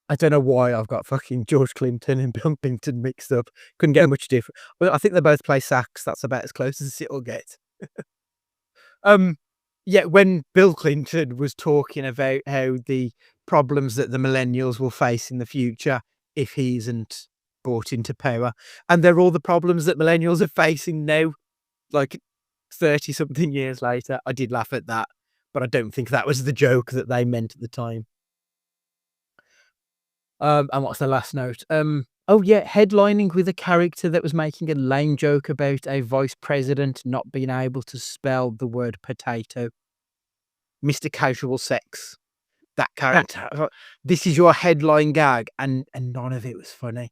I don't know why I've got fucking George Clinton and Bill Clinton mixed up. Couldn't get much different. Well, I think they both play sax. That's about as close as it'll get. Yeah, when Bill Clinton was talking about how the problems that the millennials will face in the future if he isn't brought into power, and they're all the problems that millennials are facing now, like 30-something years later. I did laugh at that, but I don't think that was the joke that they meant at the time. And what's the last note? Oh yeah, headlining with a character that was making a lame joke about a vice president not being able to spell the word potato. Mr. Casual Sex. That character. I thought, this is your headline gag, and none of it was funny.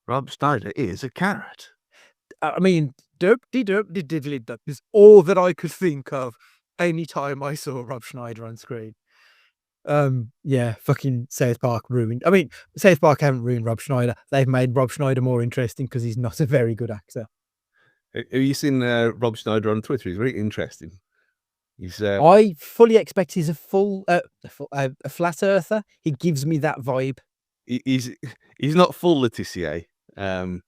Rob Schneider is a carrot. I mean, derp is all that I could think of any time I saw Rob Schneider on screen. Yeah, fucking South Park ruined. I mean, South Park haven't ruined Rob Schneider. They've made Rob Schneider more interesting because he's not a very good actor. Have you seen Rob Schneider on Twitter? He's very interesting. He's I fully expect he's a flat earther. He gives me that vibe. he's not full Letitia. But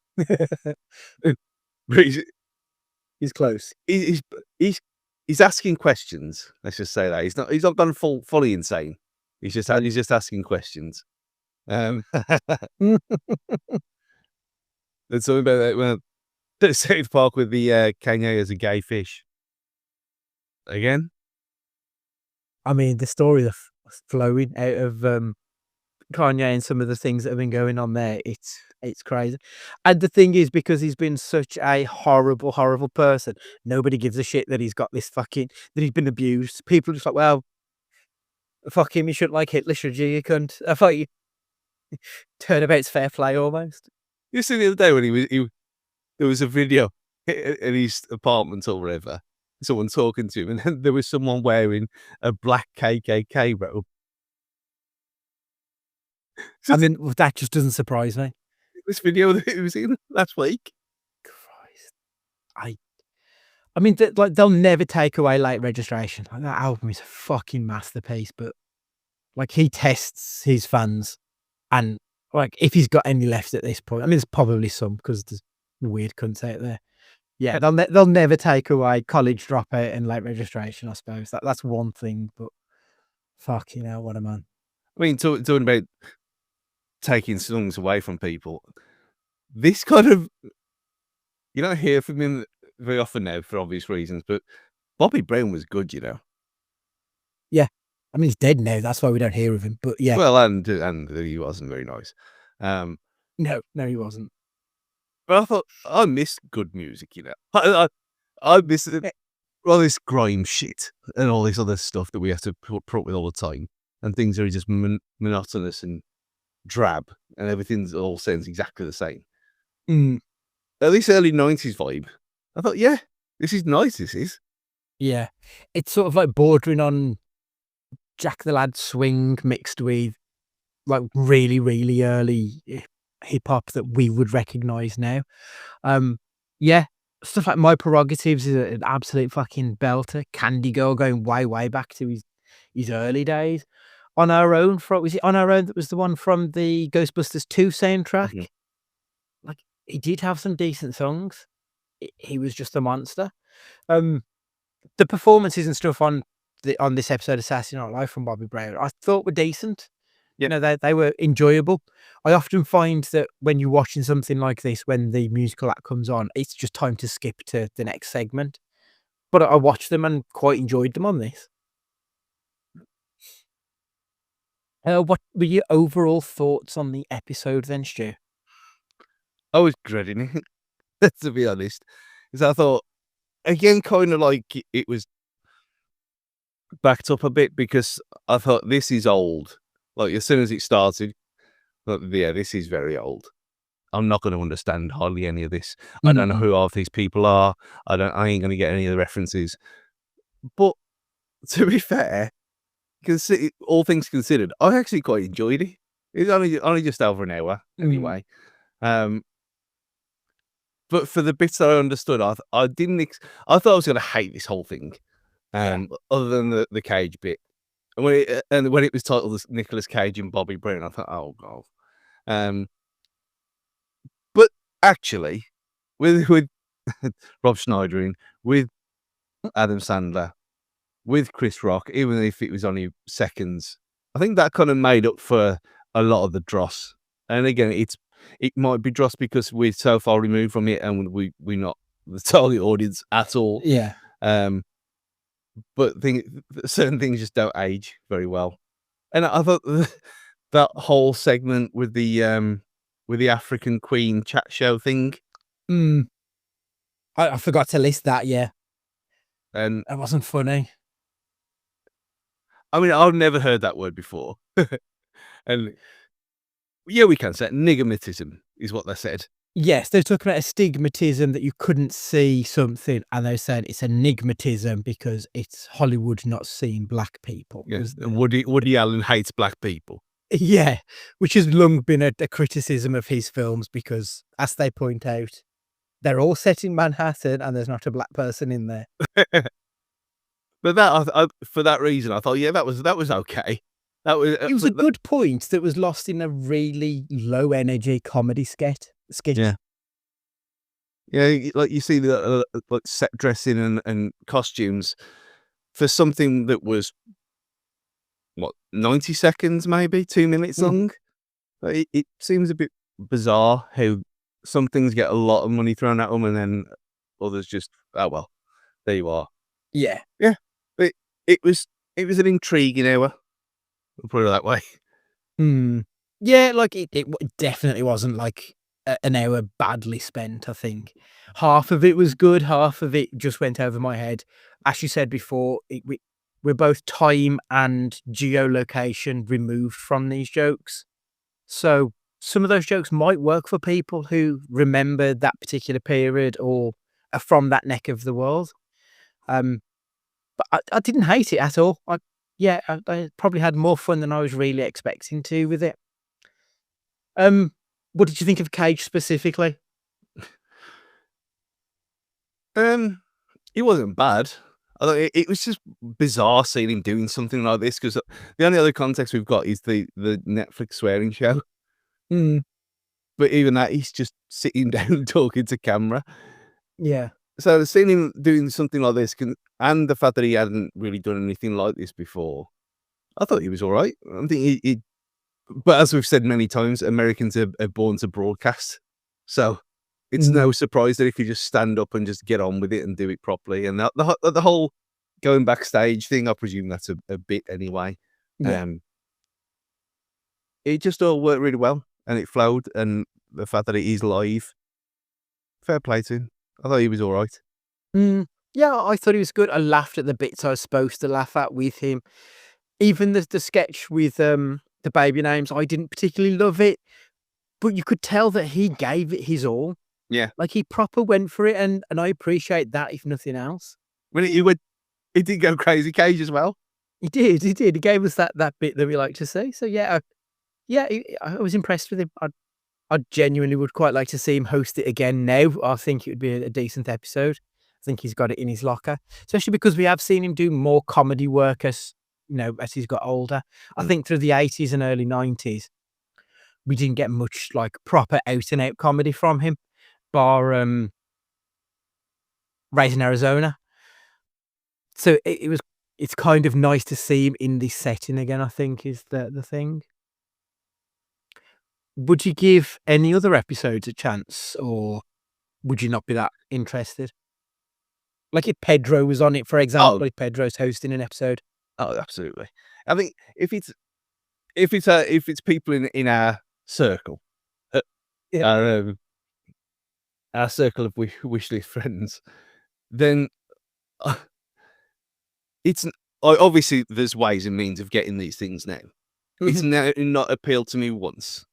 He's close. he's asking questions. Let's just say that he's not gone fully insane. He's just asking questions. There's something about that when South Park with the Cagey as a gay fish. Again, I mean, the story that's flowing out of Kanye and some of the things that have been going on there, it's crazy. And the thing is, because he's been such a horrible, horrible person, nobody gives a shit that he's got this that he's been abused. People are just like, well, fuck him, you shouldn't like Hitler, should you cunt? I thought you turnabout's fair play almost. you see the other day when there was a video in his apartment or whatever, someone talking to him, and then there was someone wearing a black KKK robe. I mean, that just doesn't surprise me. This video that it was in last week. Christ. I mean, they'll never take away late registration. Like, that album is a fucking masterpiece, but like he tests his fans, and like if he's got any left at this point, I mean, there's probably some because there's weird cunts out there. Yeah, they'll never take away college dropout and late registration. I suppose that's one thing, but fucking hell, what a man. I mean, talking about taking songs away from people, this kind of, you don't hear from him very often now for obvious reasons, but Bobby Brown was good, you know. Yeah, I mean, he's dead now. That's why we don't hear of him. But yeah, Well, and he wasn't very nice. no, he wasn't. But I thought I miss good music, you know. I miss all this grime shit and all this other stuff that we have to put up with all the time, and things are just monotonous and drab, and everything's all sounds exactly the same. At least early 90s vibe. I thought, yeah, this is nice. This is. Yeah, it's sort of like bordering on Jack the Lad swing mixed with like really, really early hip hop that we would recognize now. Yeah, stuff like My Prerogatives is an absolute fucking belter. Candy Girl going way, way back to his early days. On Our Own, was it On Our Own that was the one from the Ghostbusters 2 soundtrack? Mhm. Like, he did have some decent songs. He was just a monster. The performances and stuff on this episode of Saturday Night Live from Bobby Brown, I thought were decent. Yep. You know, they were enjoyable. I often find that when you're watching something like this, when the musical act comes on, it's just time to skip to the next segment. But I watched them and quite enjoyed them on this. What were your overall thoughts on the episode then, Stu? I was dreading it, to be honest, because I thought, again, kind of like it was backed up a bit, because I thought this is old. Like, as soon as it started, I thought, yeah, this is very old. I'm not going to understand hardly any of this. I don't know who half these people are. I ain't going to get any of the references. But to be fair, all things considered, I actually quite enjoyed it. It's only just over an hour anyway. But for the bits that I understood, I thought I was going to hate this whole thing. Other than the Cage bit, and when it was titled as Nicolas Cage and Bobby Brown, I thought, oh god. But actually, with Rob Schneider with Adam Sandler, with Chris Rock, even if it was only seconds, I think that kind of made up for a lot of the dross. And again, it might be dross because we're so far removed from it and we're not the target audience at all. Yeah. But certain things just don't age very well. And I thought that whole segment with the African Queen chat show thing. I forgot to list that, yeah. And That wasn't funny. I mean, I've never heard that word before. And yeah, we can say niggermatism is what they said. Yes, they're talking about a stigmatism that you couldn't see something, and they're saying it's a nigmatism because it's Hollywood not seeing black people. Yes, Woody Allen hates black people. Yeah, which has long been a criticism of his films because, as they point out, they're all set in Manhattan and there's not a black person in there. But that for that reason, I thought, yeah, that was okay. That was It was a good point that was lost in a really low energy comedy sketch. Yeah. Yeah, like you see the like set dressing and costumes for something that was 90 seconds, maybe 2 minutes long. It seems a bit bizarre how some things get a lot of money thrown at them and then others just, oh well, there you are. Yeah. But it was an intriguing hour. We'll put it that way. Yeah, like it definitely wasn't like an hour badly spent, I think. Half of it was good, half of it just went over my head. As you said before, we're both time and geolocation removed from these jokes. So some of those jokes might work for people who remember that particular period or are from that neck of the world. But I didn't hate it at all. I probably had more fun than I was really expecting to with it. What did you think of Cage specifically? It wasn't bad. I thought it was just bizarre seeing him doing something like this because the only other context we've got is the Netflix swearing show. But even that, he's just sitting down talking to camera. Yeah. So seeing him doing something like this and the fact that he hadn't really done anything like this before, I thought he was all right. I think he but as we've said many times, Americans are born to broadcast. So it's no surprise that if you just stand up and just get on with it and do it properly. And the whole going backstage thing, I presume that's a bit anyway. Yeah. It just all worked really well and it flowed. And the fact that it is live, fair play to him. I thought he was all right. Yeah, I thought he was good. I laughed at the bits I was supposed to laugh at with him. Even the sketch with the baby names, I didn't particularly love it, but you could tell that he gave it his all. Yeah, like he proper went for it, and I appreciate that if nothing else. When he did go crazy Cage as well. He did. He gave us that bit that we like to see. So yeah, I was impressed with him. I genuinely would quite like to see him host it again now. I think it would be a decent episode. I think he's got it in his locker, especially because we have seen him do more comedy work as he's got older. I think through the 80s and early 90s, we didn't get much like proper out and out comedy from him, bar Raising Arizona. So it's kind of nice to see him in this setting again, I think is the thing. Would you give any other episodes a chance, or would you not be that interested? Like if Pedro was on it, for example, if Pedro's hosting an episode. Oh, absolutely. I think if it's people in our circle, our circle of wish list friends, then it's obviously there's ways and means of getting these things now. It's not appealed to me once,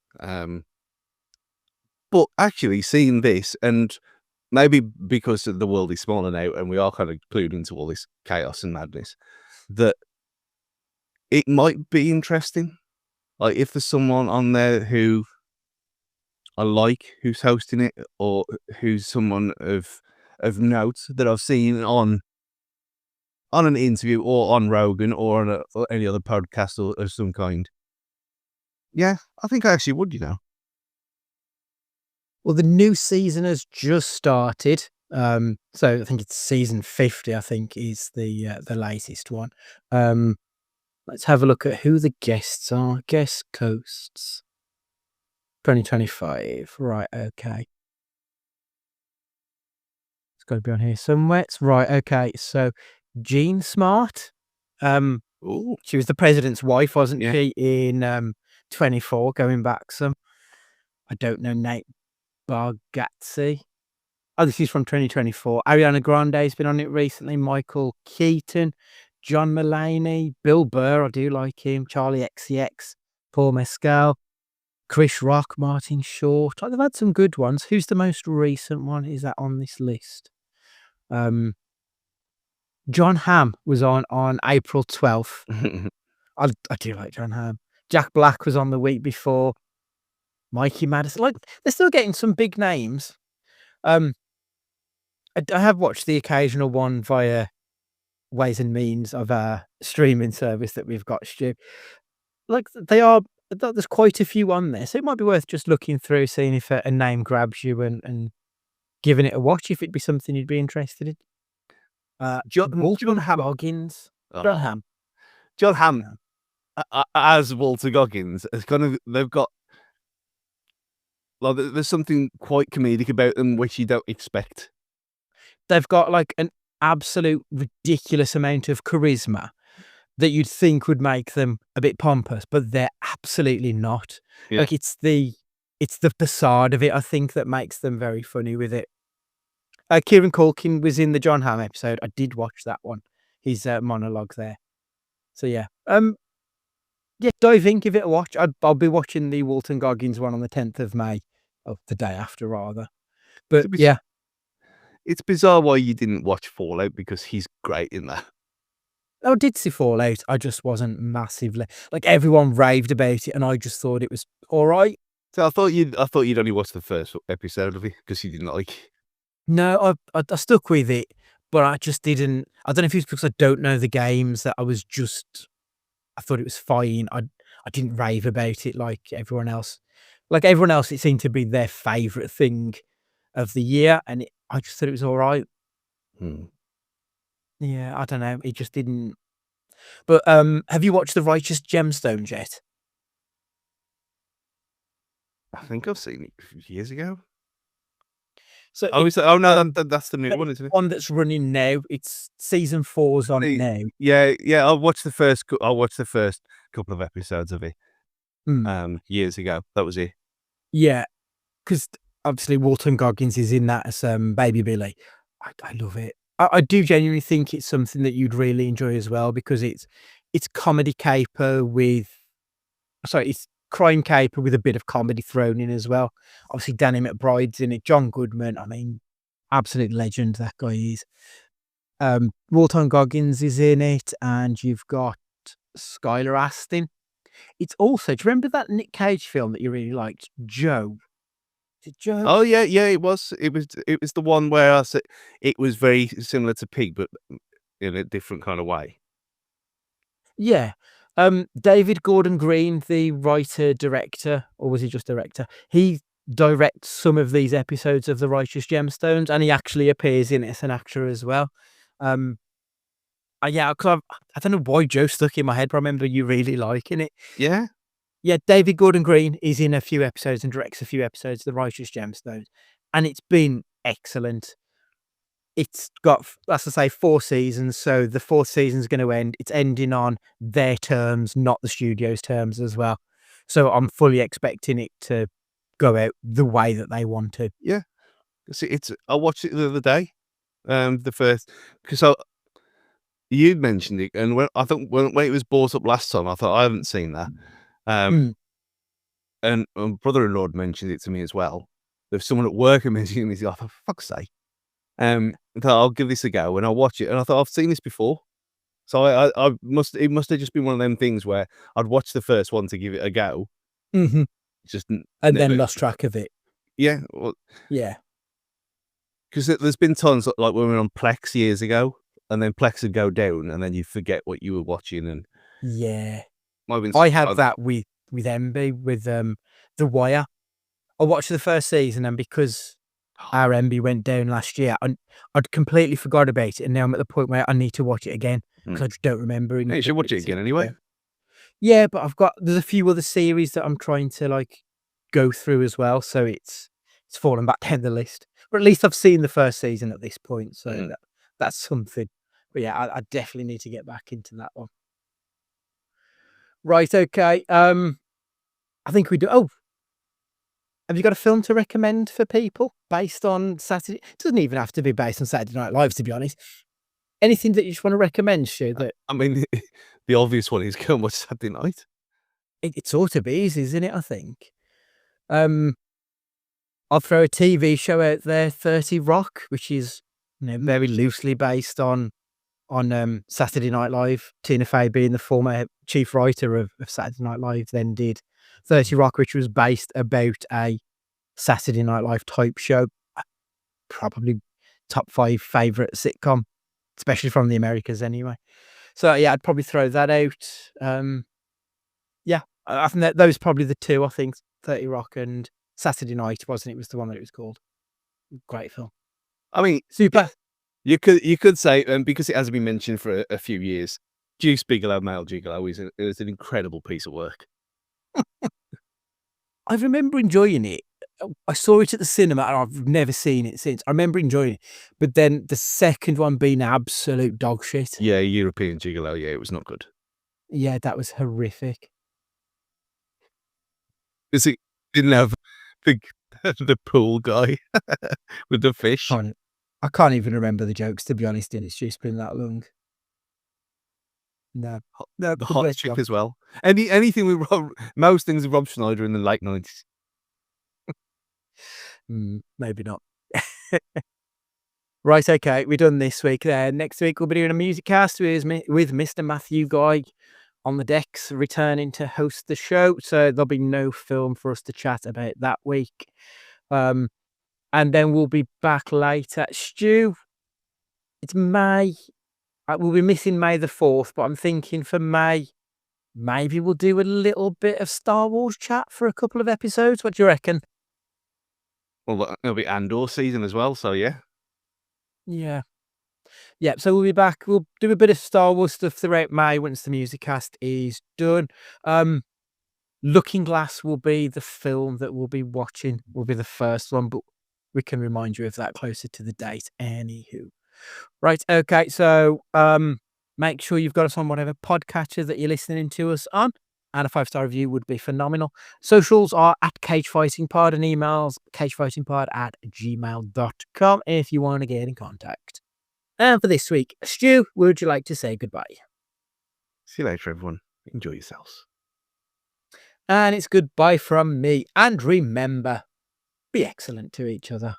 But actually, seeing this, and maybe because the world is smaller now, and we are kind of clued into all this chaos and madness, that it might be interesting. Like if there's someone on there who I like who's hosting it, or who's someone of note that I've seen on an interview or on Rogan or on or any other podcast of some kind. Yeah, I think I actually would, Well, the new season has just started. So I think it's season 50, I think, is the latest one. Let's have a look at who the guests are. Guest hosts 2025. Right, okay. It's got to be on here somewhere. It's right, okay. So Jean Smart. Ooh. She was the president's wife, wasn't Yeah. she, in 24, going back some. I don't know, Nate Bargatze. Oh, this is from 2024. Ariana Grande's been on it recently. Michael Keaton, John Mulaney, Bill Burr, I do like him. Charlie XCX, Paul Mescal, Chris Rock, Martin Short. Like, they've had some good ones. Who's the most recent one? Is that on this list? John Hamm was on April 12th. I do like John Hamm. Jack Black was on the week before. Mikey Madison. Like, they're still getting some big names. I have watched the occasional one via Ways and Means of our streaming service that we've got, Stu. Like, there's quite a few on there, so it might be worth just looking through, seeing if a name grabs you and giving it a watch, if it'd be something you'd be interested in. Walter Hamm. Goggins. Oh. John Hamm. John Hamm, as Walter Goggins, has they've got, like, there's something quite comedic about them which you don't expect. They've got like an absolute ridiculous amount of charisma that you'd think would make them a bit pompous, but they're absolutely not. Yeah. Like, it's the facade of it, I think, that makes them very funny with it. Kieran Culkin was in the John Hamm episode. I did watch that one. His monologue there. So yeah. Yeah, dive in, give it a watch. I'll be watching the Walton Goggins one on the 10th of May. Oh, the day after, rather. But yeah. It's bizarre why you didn't watch Fallout, because he's great in that. I did see Fallout. I just wasn't massively, like, everyone raved about it, and I just thought it was all right. So I thought you'd only watched the first episode of it because you didn't like it. No, I stuck with it, but I just didn't. I don't know if it's because I don't know the games that I thought it was fine. I didn't rave about it like everyone else. Like everyone else, it seemed to be their favourite thing of the year, and I just thought it was all right. Yeah, I don't know. It just didn't. But have you watched The Righteous Gemstones yet? I think I've seen it years ago. So Oh no, that's the new one, isn't it? One that's running now. It's season 4's on it now. Yeah. I'll watch the first couple of episodes of it. Years ago. That was it. Yeah, because obviously Walton Goggins is in that as Baby Billy. I love it. I do genuinely think it's something that you'd really enjoy as well, because it's comedy caper with, it's crime caper with a bit of comedy thrown in as well. Obviously Danny McBride's in it. John Goodman, I mean, absolute legend that guy is. Walton Goggins is in it, and you've got Skylar Astin. It's also, do you remember that Nick Cage film that you really liked, Joe? Is it Joe? Oh yeah, it was. It was the one where I said it was very similar to Pig, but in a different kind of way. Yeah. David Gordon Green, the writer director, or was he just director? He directs some of these episodes of The Righteous Gemstones, and he actually appears in it as an actor as well. Yeah, I don't know why Joe stuck in my head, but I remember you really liking it. Yeah. Yeah, David Gordon Green is in a few episodes and directs a few episodes of The Righteous Gemstones, and it's been excellent. It's got, as I say, 4 seasons, so the 4th season's going to end. It's ending on their terms, not the studio's terms as well. So I'm fully expecting it to go out the way that they want to. Yeah. See, I watched it the other day. The first, because you'd mentioned it, and when it was brought up last time, I thought I haven't seen that. And my brother-in-law mentioned it to me as well. there's someone at work and mentioning me. Oh, for fuck's sake! I thought I'll give this a go, and I'll watch it. And I thought I've seen this before, so it must have just been one of them things where I'd watch the first one to give it a go, Mhm. just And never, then lost track of it. yeah, well, Yeah. because there's been tons like when we were on Plex years ago, and then Plex would go down, and then you forget what you were watching, and Yeah. might have been I had that with MB, with The Wire. I watched the first season, and because our MB went down last year, I'd completely forgot about it, and now I'm at the point where I need to watch it again because I just don't remember Hey, you should watch it again anyway. Yeah, but there's a few other series that I'm trying to like go through as well, so it's fallen back down the list. But at least I've seen the first season at this point, so that's something. But yeah, I definitely need to get back into that one. Right, okay. I think we do. Oh, have you got a film to recommend for people based on Saturday? It doesn't even have to be based on Saturday Night Live, to be honest. Anything that you just want to recommend, Stu? That I mean, the obvious one is go and watch Saturday Night. it's ought to be easy, isn't it? I think. I'll throw a TV show out there, 30 Rock, which is very loosely based on Saturday Night Live. Tina Fey being the former chief writer of Saturday Night Live, then did 30 Rock, which was based about a Saturday Night Live type show. Probably top 5 favorite sitcom, especially from the Americas anyway. So yeah, I'd probably throw that out. Yeah, I think that those are probably the two. I think 30 Rock and Saturday Night, wasn't it? Was the one that it was called. Great film. I mean, Super. you could say, because it hasn't been mentioned for a few years, Deuce Bigelow, Male Gigolo is an incredible piece of work. I remember enjoying it. I saw it at the cinema and I've never seen it since. I remember enjoying it. But then the second one being absolute dog shit. Yeah, European Gigolo. Yeah, it was not good. Yeah, that was horrific. Because it didn't have the pool guy with the fish. I can't even remember the jokes, to be honest, and it's just been that long. No. The hot chick as well. Anything with most things with Rob Schneider in the late 90s. Maybe not. Right, okay, we're done this week. Next week we'll be doing a music cast with Mr. Matthew Guy on the decks, returning to host the show. So there'll be no film for us to chat about that week. And then we'll be back later. Stu, it's May. We'll be missing May the 4th, but I'm thinking for May, maybe we'll do a little bit of Star Wars chat for a couple of episodes. What do you reckon? Well, it'll be Andor season as well, so yeah. Yeah. Yeah, so we'll be back. We'll do a bit of Star Wars stuff throughout May once the music cast is done. Looking Glass will be the film that we'll be watching, will be the first one, but we can remind you of that closer to the date. Anywho. Right, okay, so make sure you've got us on whatever podcatcher that you're listening to us on, and a 5-star review would be phenomenal. Socials are at CageFightingPod and emails cagefightingpod@gmail.com if you want to get in contact. And for this week, Stu, would you like to say goodbye? See you later, everyone. Enjoy yourselves. And it's goodbye from me. And remember, be excellent to each other.